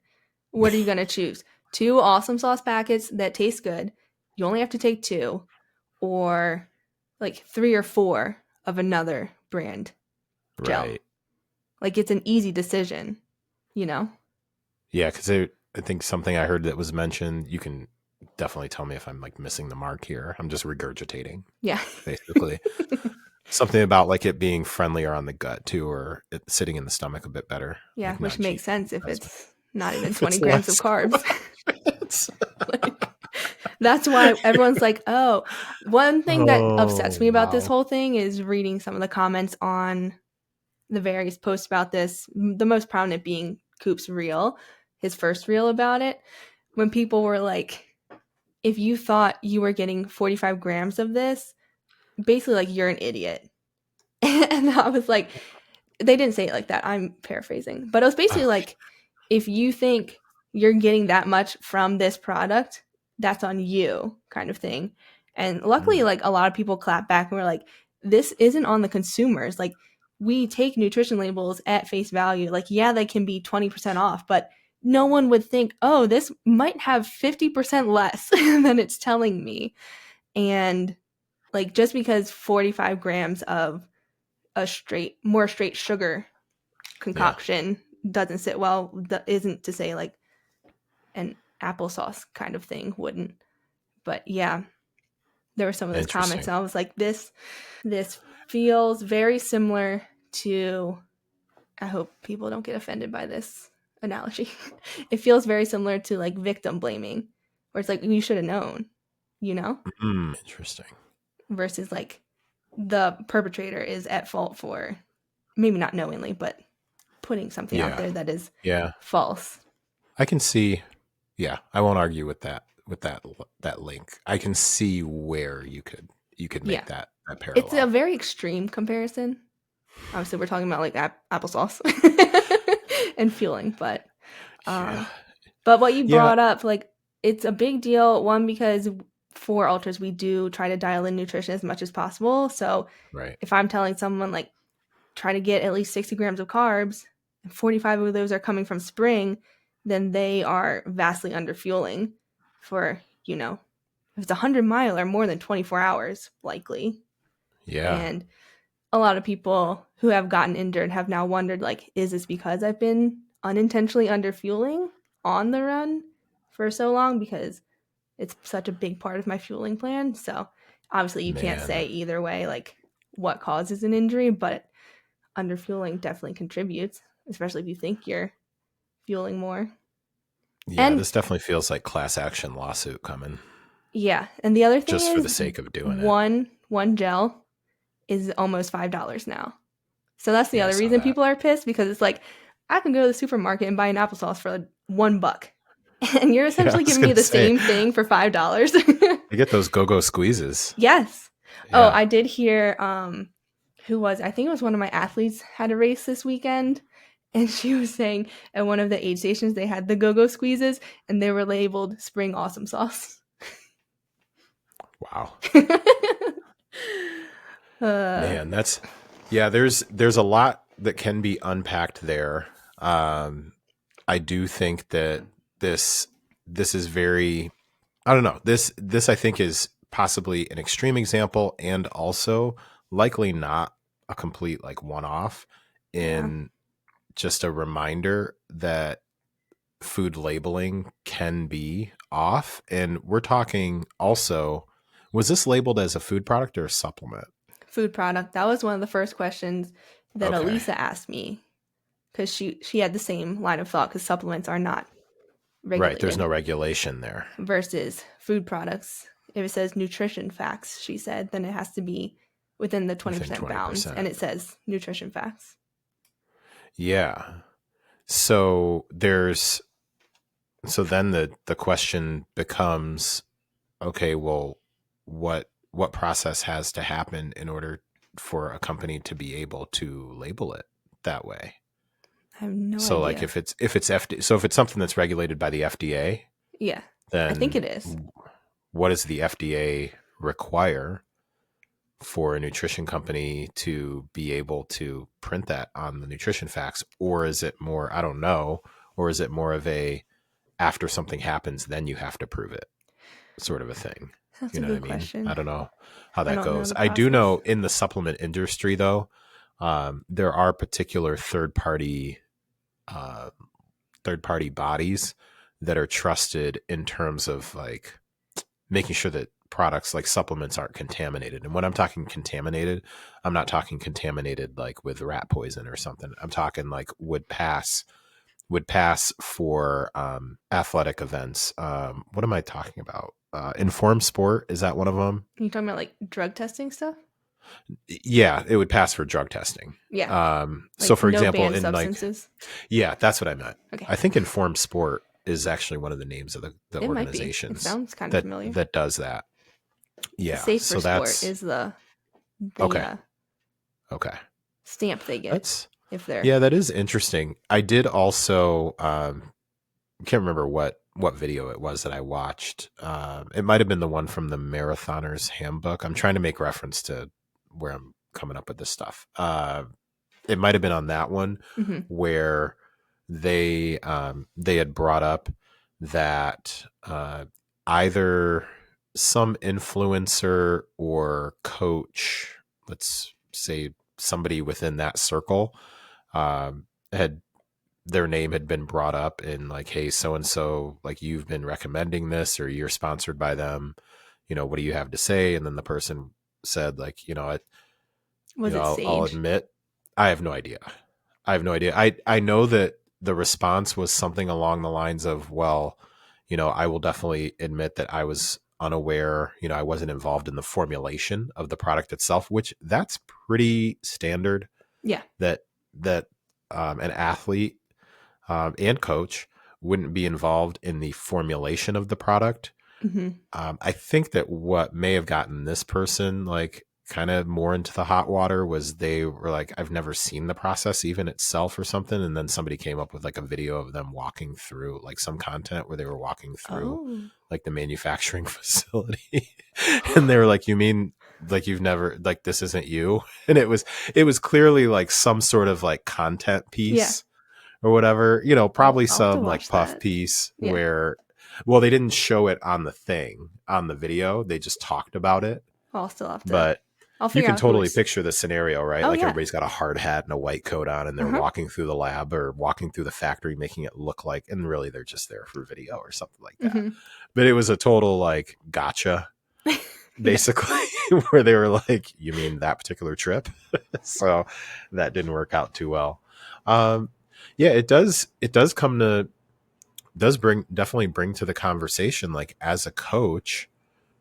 what are you going to choose? 2 awesome sauce packets that taste good. You only have to take 2, or like 3 or 4 of another brand gel. Right. Like it's an easy decision, you know? Yeah, because I think something I heard that was mentioned, you can definitely tell me if I'm like missing the mark here. I'm just regurgitating, Yeah. basically. Something about like it being friendlier on the gut too, or it sitting in the stomach a bit better. Yeah, Like which not makes cheap. sense if it's not even If 20 it's grams of less carbs. carbs. Like, that's why everyone's like, oh, one thing that Oh, upsets me about this wow. whole thing is reading some of the comments on the various posts about this, the most prominent being Koop's reel, his first reel about it, when people were like, if you thought you were getting 45 grams of this, basically like you're an idiot. And I was like, they didn't say it like that. I'm paraphrasing. But it was basically Okay. like, if you think you're getting that much from this product, that's on you, kind of thing. And luckily, Mm, like a lot of people clap back and were like, this isn't on the consumers. Like, we take nutrition labels at face value. Like, yeah, they can be 20% off, but no one would think, oh, this might have 50% less than it's telling me. And like, just because 45 grams of a more straight sugar yeah, concoction doesn't sit well, that isn't to say like an applesauce kind of thing wouldn't. But yeah, there were some of those comments interesting. and I was like, this feels very similar to, I hope people don't get offended by this analogy. It feels very similar to like victim blaming, where it's like you should have known, you know, Interesting. versus like the perpetrator is at fault for maybe not knowingly, but putting something out Yeah, there that is yeah. false. I can see. Yeah, I won't argue with that. With that link, I can see where you could Yeah. make that It's a parallel. very extreme comparison. Obviously, we're talking about like applesauce and fueling, Yeah, um, but what you yeah. brought up, like, it's a big deal. One, because for ultras, we do try to dial in nutrition as much as possible. So Right. if I'm telling someone like try to get at least 60 grams of carbs, and 45 of those are coming from spring, then they are vastly underfueling for, if it's a 100-mile or more than 24 hours, likely. Yeah. And a lot of people who have gotten injured have now wondered, like, is this because I've been unintentionally underfueling on the run for so long? Because it's such a big part of my fueling plan. So obviously you can't Man. say either way, like, what causes an injury, but underfueling definitely contributes, especially if you think you're fueling more. Yeah, And this definitely feels like class action lawsuit coming yeah, and the other thing just for the is sake of doing it. one gel is almost $5 now. So that's the Yeah, I other saw reason that. people are pissed, because it's like, I can go to the supermarket and buy an applesauce for like $1. And you're Yeah, I essentially was giving me gonna the say same thing for $5. I get those go-go squeezes. Yes. Oh, Yeah. I did hear I think it was one of my athletes had a race this weekend, and she was saying at one of the aid stations they had the go-go squeezes and they were labeled spring awesome sauce. Wow. uh, Man, that's yeah, there's a lot that can be unpacked there. I do think that this this is very I don't know. This I think is possibly an extreme example and also likely not a complete like one-off yeah. in just a reminder that food labeling can be off. And we're talking also, was this labeled as a food product or a supplement? Food product. That was one of the first questions that Okay. Elisa asked me. because she had the same line of thought because supplements are not Right. There's regulated no regulation there. versus food products. If it says nutrition facts, she said, then it has to be within the 20% Within bounds, 20%. and it says nutrition facts. Yeah. So then the question becomes, okay, well, what process has to happen in order for a company to be able to label it that way? I have no So idea. like if it's so if it's something that's regulated by the FDA, yeah, then I think it is. What does the FDA require for a nutrition company to be able to print that on the nutrition facts? Or is it more, I don't know, or is it more of a after something happens, then you have to prove it sort of a thing? That's You a know what I good mean? question. I don't know how I that don't know goes. the I do process. know in the supplement industry, though, there are particular third-party bodies that are trusted in terms of like making sure that products like supplements aren't contaminated. And when I'm talking contaminated, I'm not talking contaminated like with rat poison or something. I'm talking like would pass for athletic events. What am I talking about? Informed sport, is that one of them? Are you talking about like drug testing stuff? Yeah, it would pass for drug testing. Yeah. So Like for no example, banned in like, substances. yeah, that's what I meant. Okay. I think Informed Sport is actually one of the names of the It might be. It organizations sounds kind of familiar. that does that. Yeah, Safe so for Sport that's is the okay. Okay, stamp they get if they're that is interesting. I did also can't remember what video it was that I watched. It might have been the one from the Marathoner's Handbook. I'm trying to make reference to where I'm coming up with this stuff. It might have been on that one where they had brought up that either some influencer or coach, let's say somebody within that circle, had their name had been brought up in like, hey, so and so, like you've been recommending this or you're sponsored by them. You know, what do you have to say? And then the person said, like, I'll Sage? admit, I have no idea. I know that the response was something along the lines of, well, I will definitely admit that I was unaware, I wasn't involved in the formulation of the product itself, which that's pretty standard. Yeah. That an athlete and coach wouldn't be involved in the formulation of the product. I think that what may have gotten this person like kind of more into the hot water was they were like, I've never seen the process even itself or something. And then somebody came up with like a video of them walking through like some content where they were walking through like the manufacturing facility. And they were like, you mean like you've never, like, this isn't you? And it was clearly like some sort of like content piece or whatever, probably some like puff piece where, well, they didn't show it on the video. They just talked about it. I'll still have to. But I'll you can totally picture the scenario, right? Like everybody's got a hard hat and a white coat on and they're walking through the lab or walking through the factory, making it look like, and really they're just there for video or something like that. But it was a total like gotcha, basically, where they were like, you mean that particular trip? So that didn't work out too well. It does definitely bring to the conversation, like as a coach,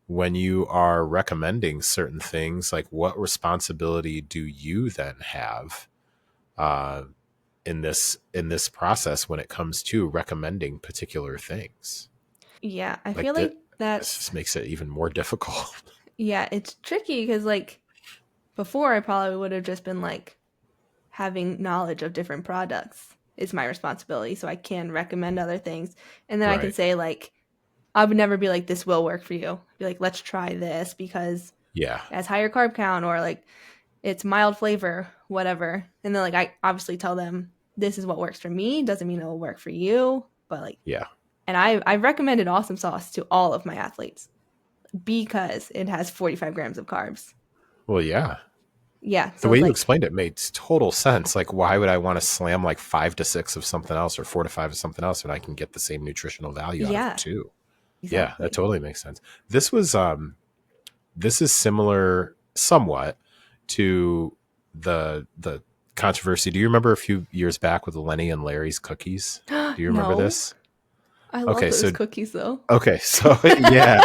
when you are recommending certain things, like what responsibility do you then have in this process when it comes to recommending particular things? Yeah, I feel like that just makes it even more difficult. Yeah, it's tricky because like before I probably would have just been like having knowledge of different products is my responsibility, so I can recommend other things. And then I can say like, I would never be like, this will work for you. Be like, let's try this because it has higher carb count or like it's mild flavor, whatever. And then like I obviously tell them this is what works for me. Doesn't mean it will work for you, but like And I've recommended Awesome Sauce to all of my athletes because it has 45 grams of carbs. Well, yeah. Yeah. So the way you explained it made total sense. Like, why would I want to slam like 5 to 6 of something else or 4 to 5 of something else when I can get the same nutritional value out of it too? Exactly. Yeah, that totally makes sense. This is similar somewhat to the controversy. Do you remember a few years back with Lenny and Larry's cookies? Do you remember No. this? I love Okay, those so cookies though. yeah,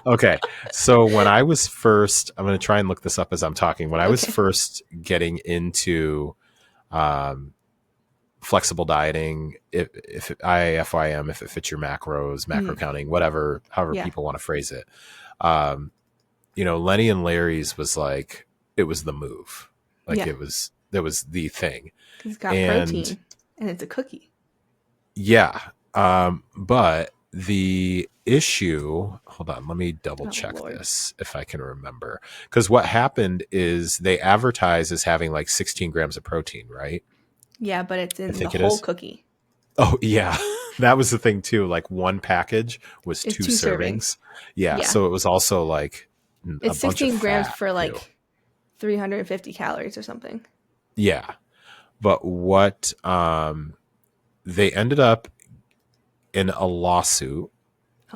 okay. So when I was first, I'm going to try and look this up as I'm talking. When I was Okay. first getting into um, flexible dieting, if IFYM, if it fits your macros, macro counting, whatever, however Yeah. people want to phrase it. Lenny and Larry's was like, it was the move. Like Yeah. that was the thing. Because it's got And protein and it's a cookie. yeah. But the issue, hold on, let me double check this if I can remember. Because what happened is they advertise as having like 16 grams of protein, right? Yeah, but it's I in the think it whole is. cookie. Oh, yeah. That was the thing too. Like one package was It's 2 2 servings. Yeah. Yeah. So it was also like a It's bunch of 16 grams fat for like too. 350 calories or something. Yeah. But what they ended up in a lawsuit,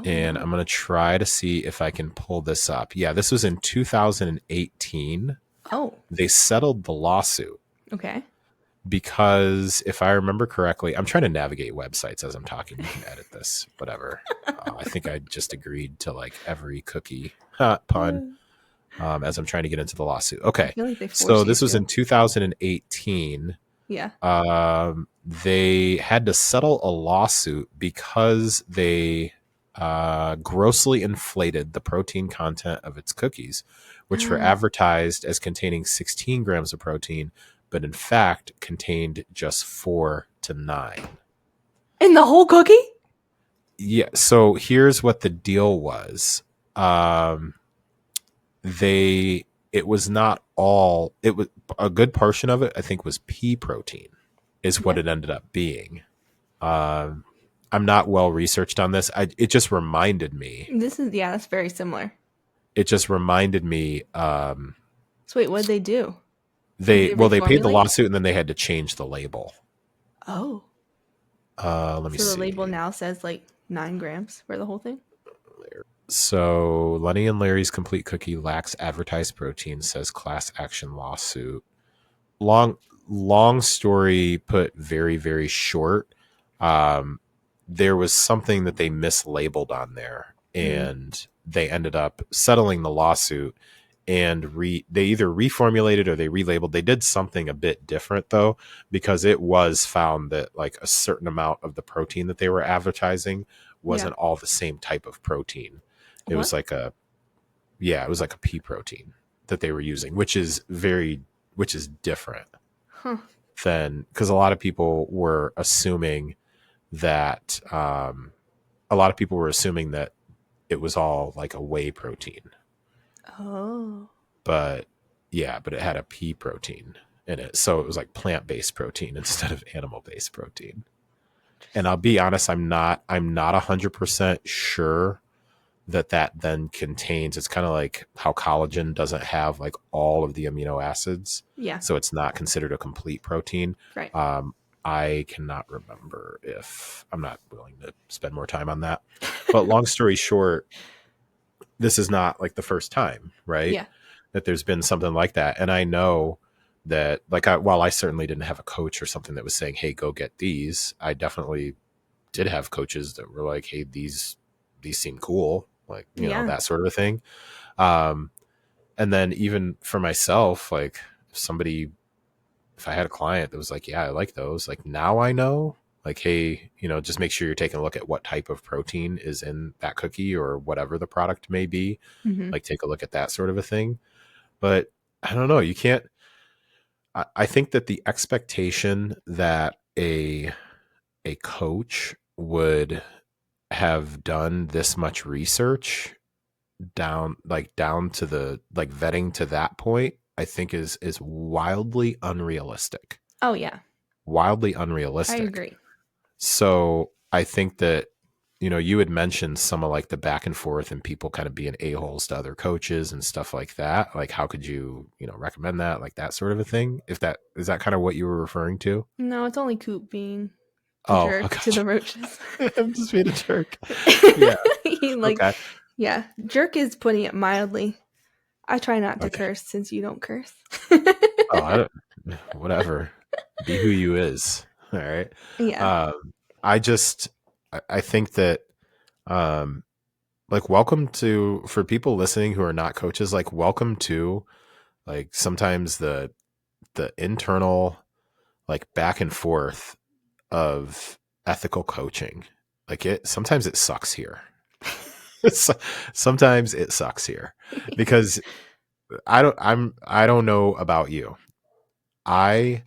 and I'm going to try to see if I can pull this up. Yeah, this was in 2018. Oh. They settled the lawsuit Okay. because if I remember correctly, I'm trying to navigate websites as I'm talking. You can edit this, whatever. I think I just agreed to like every cookie pun as I'm trying to get into the lawsuit. Okay. I feel like they forced So you this was to. in 2018. Yeah. They had to settle a lawsuit because they grossly inflated the protein content of its cookies, which were advertised as containing 16 grams of protein, but in fact contained just 4 to 9. In the whole cookie? Yeah. So here's what the deal was. It was not all, it was a good portion of it, I think, was pea protein is what it ended up being. I'm not well researched on this. It just reminded me. That's very similar. It just reminded me. So wait, what did they do? They paid the reformulate? lawsuit and then they had to change the label. Oh. Let me see. So the label now says like 9 grams for the whole thing? So Lenny and Larry's complete cookie lacks advertised protein, says class action lawsuit. Long story put very, very short. There was something that they mislabeled on there, and they ended up settling the lawsuit, and they either reformulated or they relabeled. They did something a bit different though, because it was found that like a certain amount of the protein that they were advertising wasn't all the same type of protein. It was like it was like a pea protein that they were using, which is different than, because a lot of people were assuming that it was all like a whey protein. Oh. But it had a pea protein in it. So it was like plant-based protein instead of animal-based protein. And I'll be honest, I'm not 100% sure that then contains, it's kind of like how collagen doesn't have like all of the amino acids. Yeah. So it's not considered a complete protein. Right. I cannot remember I'm not willing to spend more time on that. But long story short, this is not like the first time, right? Yeah. That there's been something like that. And I know that like, while I certainly didn't have a coach or something that was saying, hey, go get these, I definitely did have coaches that were like, hey, these seem cool. Like, you know, that sort of a thing. And then even for myself, like if I had a client that was like, yeah, I like those, like now I know, like, hey, you know, just make sure you're taking a look at what type of protein is in that cookie or whatever the product may be. Like take a look at that sort of a thing. But I don't know, you can't, I think that the expectation that a coach would have done this much research down to the like vetting to that point, I think is wildly unrealistic. Oh yeah. Wildly unrealistic. I agree. So I think that, you know, you had mentioned some of like the back and forth and people kind of being a-holes to other coaches and stuff like that. Like how could you, you know, recommend that, like that sort of a thing? Is that kind of what you were referring to? No, it's only Koop being a jerk to the Roches. I'm just being a jerk. Yeah. Yeah. Jerk is putting it mildly. I try not to curse since you don't curse. Oh, I don't, whatever. Be who you is. All right. Yeah. I just, I think that, um, like, welcome to, for people listening who are not coaches, like, welcome to, like, sometimes the internal, like, back and forth of ethical coaching. Like, sometimes it sucks here. Sometimes it sucks here because I don't know about you. I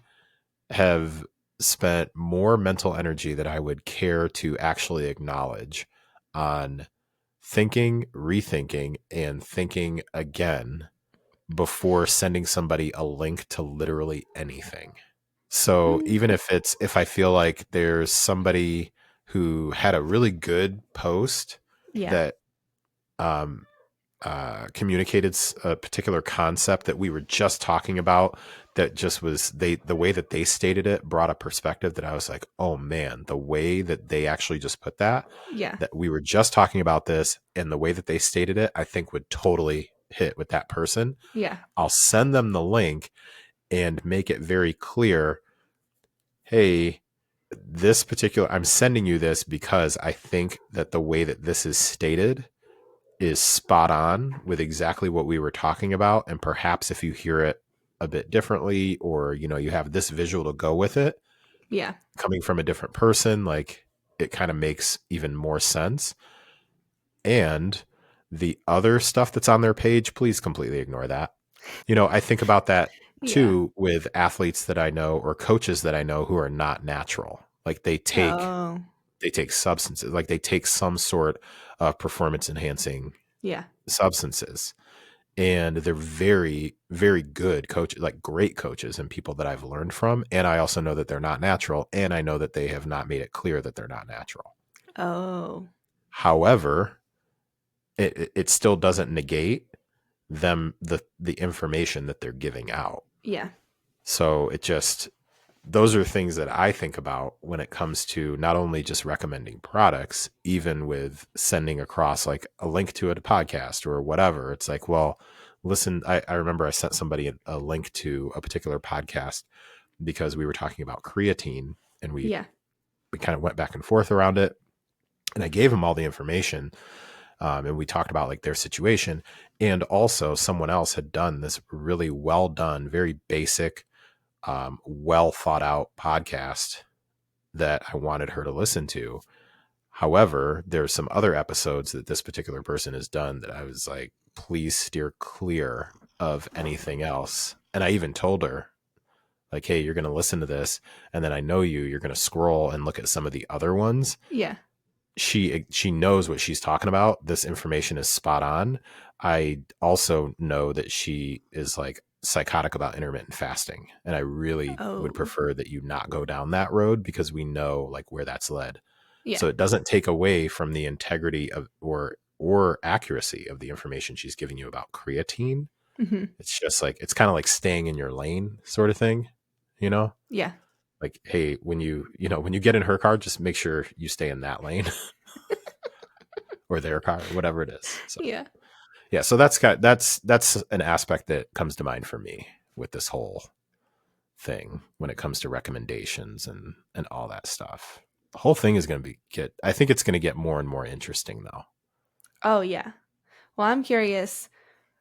have spent more mental energy that I would care to actually acknowledge on thinking, rethinking, and thinking again before sending somebody a link to literally anything. So Mm, even if I feel like there's somebody who had a really good post yeah. that um, communicated a particular concept that we were just talking about, that just was the way that they stated it brought a perspective that I was like, oh man, the way that they actually just put Yeah. that we were just talking about this, and the way that they stated it, I think would totally hit with that person. Yeah. I'll send them the link and make it very clear, hey, this particular, I'm sending you this because I think that the way that this is stated is spot on with exactly what we were talking about. And perhaps if you hear it a bit differently, or, you have this visual to go with it Yeah. coming from a different person, like, it kind of makes even more sense. And the other stuff that's on their page, please completely ignore that. I think about that Yeah. too with athletes that I know or coaches that I know who are not natural. Like, Oh. they take substances, like they take some sort of performance enhancing Yeah. substances, and they're very, very good coaches, like great coaches and people that I've learned from. And I also know that they're not natural, and I know that they have not made it clear that they're not natural. Oh. However, it still doesn't negate them, the information that they're giving out. Yeah. So those are things that I think about when it comes to not only just recommending products, even with sending across like a link to a podcast or whatever. It's like, well, listen, I remember I sent somebody a link to a particular podcast because we were talking about creatine, and Yeah. we kind of went back and forth around it. And I gave them all the information, and we talked about like their situation. And also, someone else had done this really well done, very basic, well thought out podcast that I wanted her to listen to. However, there's some other episodes that this particular person has done that I was like, please steer clear of anything else. And I even told her, like, hey, you're going to listen to this, and then I know you're going to scroll and look at some of the other ones. Yeah. She knows what she's talking about. This information is spot on. I also know that she is like psychotic about intermittent fasting, and I really would Oh. prefer that you not go down that road, because we know like where that's led. Yeah. So it doesn't take away from the integrity of or accuracy of the information she's giving you about creatine. Mm-hmm. It's just like, it's kind of like staying in your lane sort of thing, you know? Yeah. Like, hey, when you get in her car, just make sure you stay in that lane or their car, whatever it is. So Yeah. yeah, so that's an aspect that comes to mind for me with this whole thing when it comes to recommendations and all that stuff. The whole thing is going to I think it's going to get more and more interesting though. Oh, yeah. Well, I'm curious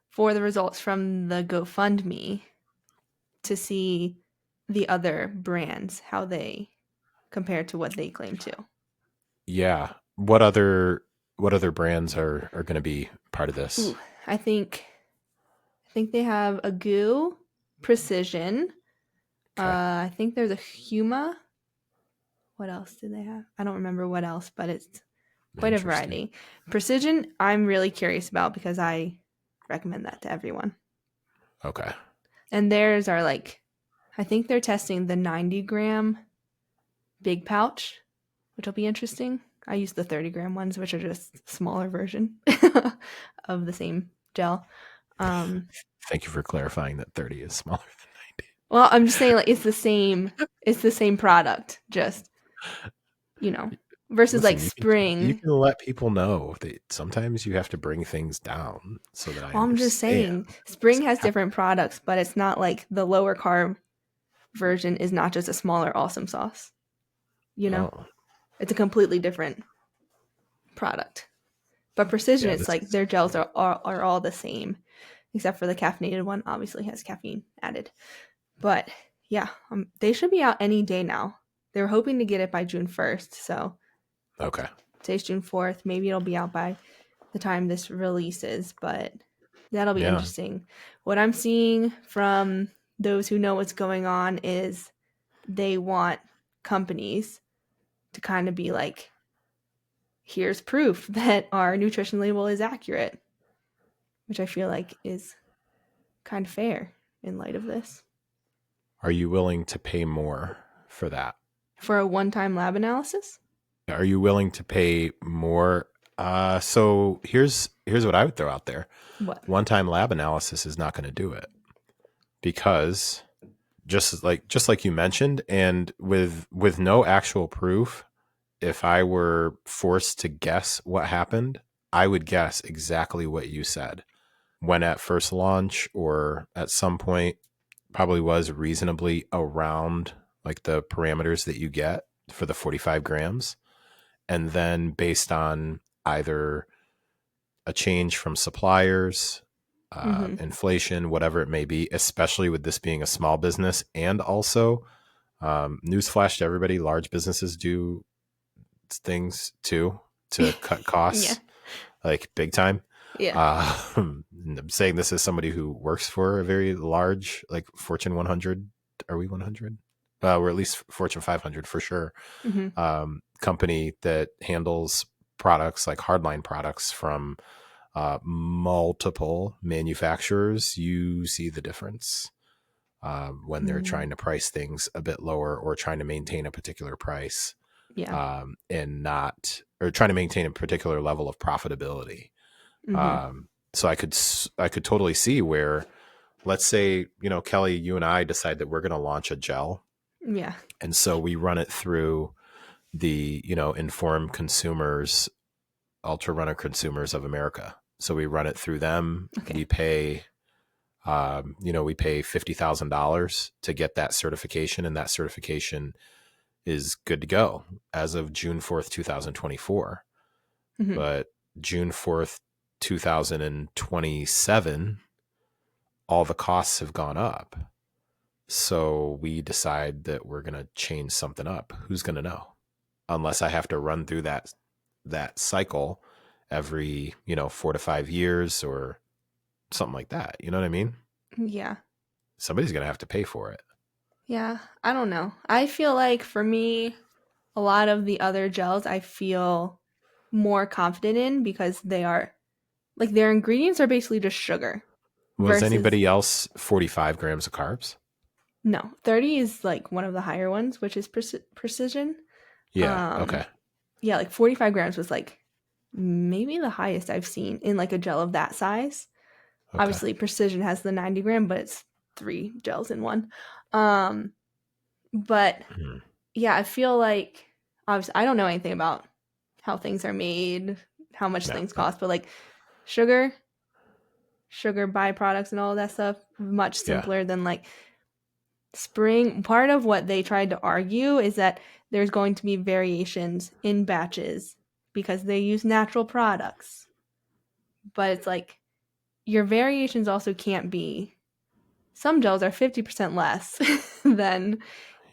for the results from the GoFundMe to see the other brands, how they compare to what they claim to. Yeah. What other brands are going to be part of this? Ooh, I think they have a goo, precision. Okay. I think there's a Huma. What else do they have? I don't remember what else, but it's quite a Interesting. variety. Precision, I'm really curious about because I recommend that to everyone. Okay. And theirs are like, I think they're testing the 90-gram big pouch, which will be interesting. I use the 30-gram ones, which are just smaller version of the same gel. Um, Thank you for clarifying that 30 is smaller than well, I'm just saying like it's the same product, just you know. versus like Listen, you spring. can let people know that sometimes you have to bring things down so that I Well, I'm just understand. saying, spring has different products, but it's not like the lower carb version is not just a smaller awesome sauce. You know, Oh, it's a completely different product. But precision, yeah, it's this like is their gels are all the same, except for the caffeinated one. Obviously, has caffeine added. But yeah, they should be out any day now. They were hoping to get it by June 1st. So okay. today's June 4th. Maybe it'll be out by the time this releases, but that'll be Yeah. interesting. What I'm seeing from those who know what's going on is they want companies to kind of be like, here's proof that our nutrition label is accurate, which I feel like is kind of fair in light of this. Are you willing to pay more for that? For a one-time lab analysis? Are you willing to pay more? So here's what I would throw out there. What? One-time lab analysis is not going to do it because just like you mentioned, and with no actual proof, if I were forced to guess what happened, I would guess exactly what you said. When at first launch or at some point probably was reasonably around like the parameters that you get for the 45 grams. And then based on either a change from suppliers, inflation, whatever it may be, especially with this being a small business. And also, newsflash to everybody, large businesses do things too to cut Yeah. costs, like big time. Yeah. I'm saying this as somebody who works for a very large, like Fortune 100. Are we 100? We're at least Fortune 500 for sure. Company that handles products like hardline products from multiple manufacturers. You see the difference when they're trying to price things a bit lower or trying to maintain a particular price, Yeah. and not, or trying to maintain a particular level of profitability. Mm-hmm. So I could totally see where, let's say, Kelly, you and I decide that we're going to launch a gel. Yeah. And so we run it through the, Informed Consumers, Ultra Runner Consumers of America. So we run it through them. Okay. We pay, we pay $50,000 to get that certification, and that certification is good to go as of June 4th, 2024. Mm-hmm. But June 4th, 2027, all the costs have gone up. So we decide that we're going to change something up. Who's going to know? Unless I have to run through that cycle every, 4 to 5 years or something like that. You know what I mean? Yeah. Somebody's going to have to pay for it. Yeah. I don't know. I feel like for me, a lot of the other gels I feel more confident in because they are like their ingredients are basically just sugar Was versus anybody else 45 grams of carbs? no, 30 is like one of the higher ones, which is precision. Yeah. Um Okay. yeah, like 45 grams was like maybe the highest I've seen in like a gel of that size. Okay. Obviously precision has the 90 gram, but it's 3 gels in one. Um but Mhm. yeah, I feel like obviously I don't know anything about how things are made, how much No. things cost, but like sugar byproducts and all of that stuff much Yeah. simpler than like spring. Part of what they tried to argue is that there's going to be variations in batches because they use natural products. But it's like your variations also can't be, some gels are 50% less than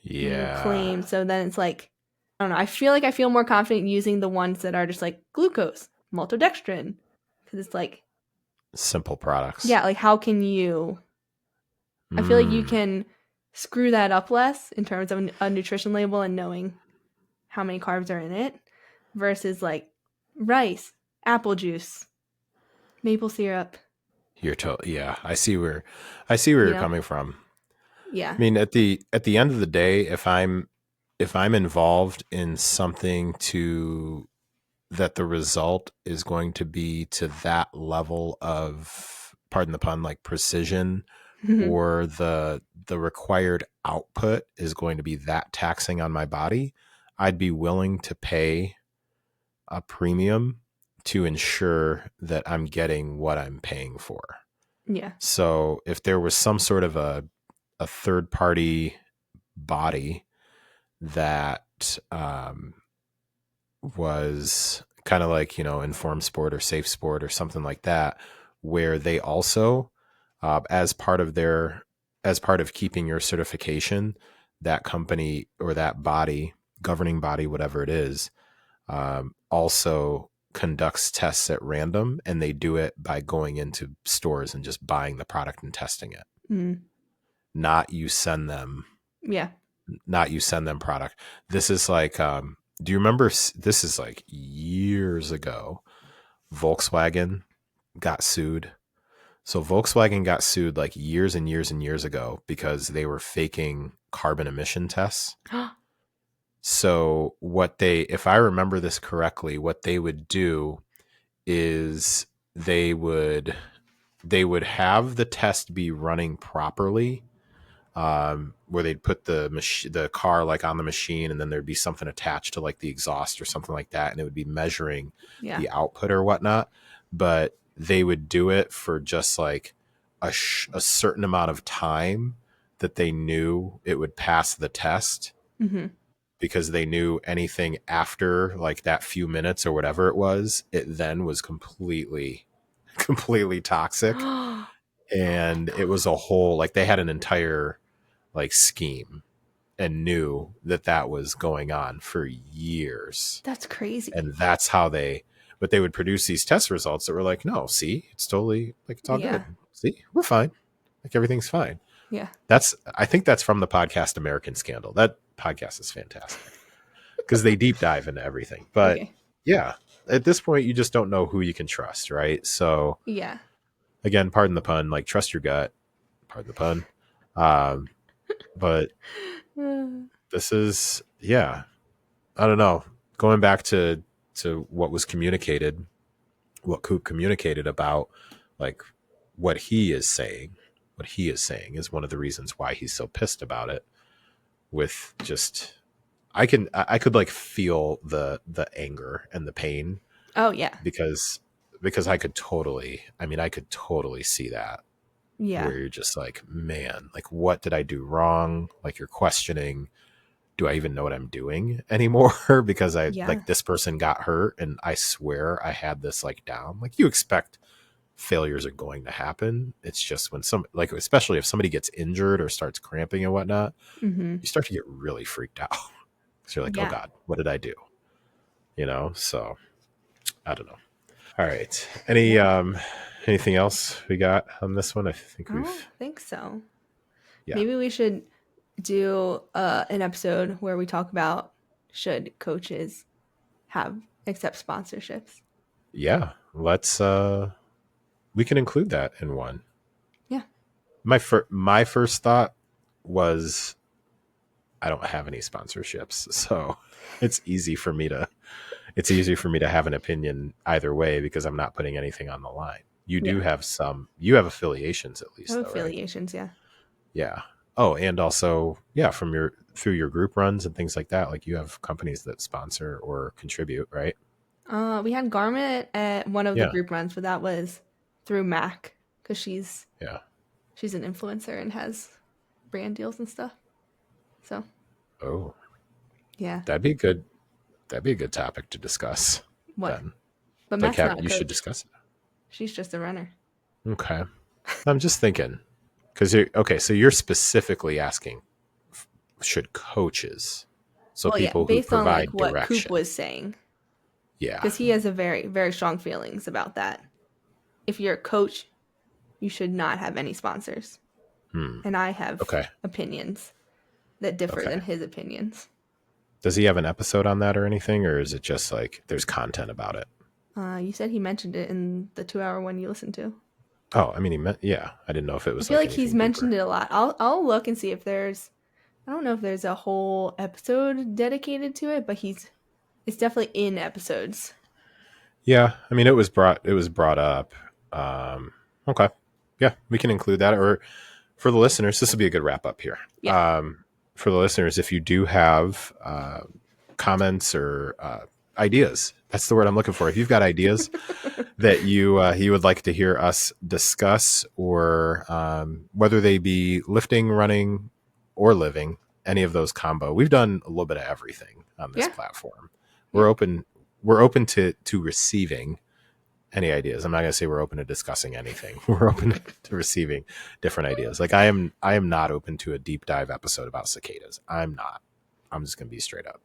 you Yeah. claim. So then it's like, I don't know. I feel like I feel more confident using the ones that are just like glucose, maltodextrin. Because it's like, Simple products. yeah, like how can you, I feel like you Mm. can screw that up less in terms of a nutrition label and knowing how many carbs are in it versus like rice, apple juice, maple syrup, Yeah. I see where you you're know? coming from. Yeah. I mean, at the end of the day, if I'm involved in something to that the result is going to be to that level of, pardon the pun, like precision, or the required output is going to be that taxing on my body, I'd be willing to pay a premium to ensure that I'm getting what I'm paying for. Yeah. So if there was some sort of a third party body that was kind of like, Informed Sport or Safe Sport or something like that, where they also, as part of keeping your certification, that company or that body, governing body, whatever it is, also conducts tests at random, and they do it by going into stores and just buying the product and testing it. Mm. Not you send them Yeah. Product. This is like, do you remember, this is like years ago, Volkswagen got sued. So Volkswagen got sued like years and years and years ago because they were faking carbon emission tests. So if I remember this correctly, what they would do is they would have the test be running properly, where they'd put the car like on the machine, and then there'd be something attached to like the exhaust or something like that, and it would be measuring the output or whatnot. But they would do it for just like a certain amount of time that they knew it would pass the test. Mm-hmm. Because they knew anything after like that few minutes or whatever it was, it then was completely toxic. And it was a whole, like, they had an entire like scheme and knew that was going on for years. That's crazy. And that's how but they would produce these test results that were like, no, see, it's totally like, it's all good. See, we're fine. Like everything's fine. Yeah. I think that's from the podcast American Scandal. That podcast is fantastic because they deep dive into everything. But yeah, at this point, you just don't know who you can trust, right? So yeah. Again, pardon the pun, like trust your gut. Pardon the pun. But this is, I don't know. Going back to what was communicated, what Koop communicated about, like what he is saying is one of the reasons why he's so pissed about it. With just, I could like feel the anger and the pain. Oh yeah. Because I could totally see that. Yeah. Where you're just like, man, like what did I do wrong? Like you're questioning, do I even know what I'm doing anymore? Because like this person got hurt and I swear I had this like down. Like you expect failures are going to happen. It's just when like, especially if somebody gets injured or starts cramping and whatnot, you start to get really freaked out. So you're like, oh God, what did I do? So I don't know. All right. Anything else we got on this one? I don't think so. Yeah. Maybe we should do an episode where we talk about should coaches accept sponsorships. Yeah. Let's we can include that in one. Yeah. My first thought was I don't have any sponsorships, so it's easy for me to have an opinion either way because I'm not putting anything on the line. You do have you have affiliations at least. Affiliations, right? Yeah. Oh, and also, through your group runs and things like that, like you have companies that sponsor or contribute, right? We had Garment at one of the group runs, but that was through Mac because she's an influencer and has brand deals and stuff. So. Oh. Yeah. That'd be a good topic to discuss. What? Then. But Mac's not a coach. You should discuss it. She's just a runner. Okay. I'm just thinking, because so you're specifically asking, should coaches, people who provide on like what direction. Koop was saying. Yeah. Because he has a very, very strong feelings about that. If you're a coach, you should not have any sponsors. And I have opinions that differ than his opinions. Does he have an episode on that or anything? Or is it just like there's content about it? You said he mentioned it in the 2-hour one you listened to. Oh, I mean, I didn't know if it was. I feel like he's mentioned it a lot. I'll look and see if there's. I don't know if there's a whole episode dedicated to it, but it's definitely in episodes. Yeah, I mean, it was brought up. Okay, yeah, we can include that. Or for the listeners, this will be a good wrap up here. Yeah. For the listeners, if you do have comments or ideas That's the word I'm looking for. If you've got ideas that you would like to hear us discuss, or whether they be lifting, running, or living, any of those combo, we've done a little bit of everything on this platform. We're open. We're open to receiving any ideas. I'm not going to say we're open to discussing anything. We're open to receiving different ideas. Like I am not open to a deep dive episode about cicadas. I'm not. I'm just going to be straight up.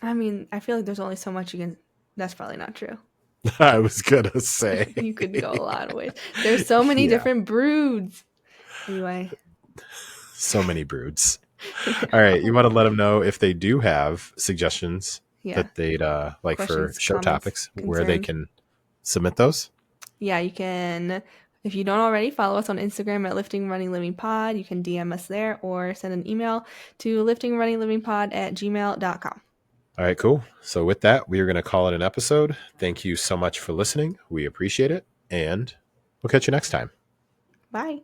I mean, I feel like there's only so much you can. That's probably not true. I was going to say. You could go a lot of ways. There's so many different broods. Anyway. So many broods. All right. You want to let them know if they do have suggestions that they'd like questions, for show topics, concerns, where they can submit those? Yeah, you can. If you don't already, follow us on Instagram at Lifting Running Living Pod. You can DM us there or send an email to liftingrunnинglivingpod@gmail.com. All right, cool. So with that, we are going to call it an episode. Thank you so much for listening. We appreciate it. And we'll catch you next time. Bye.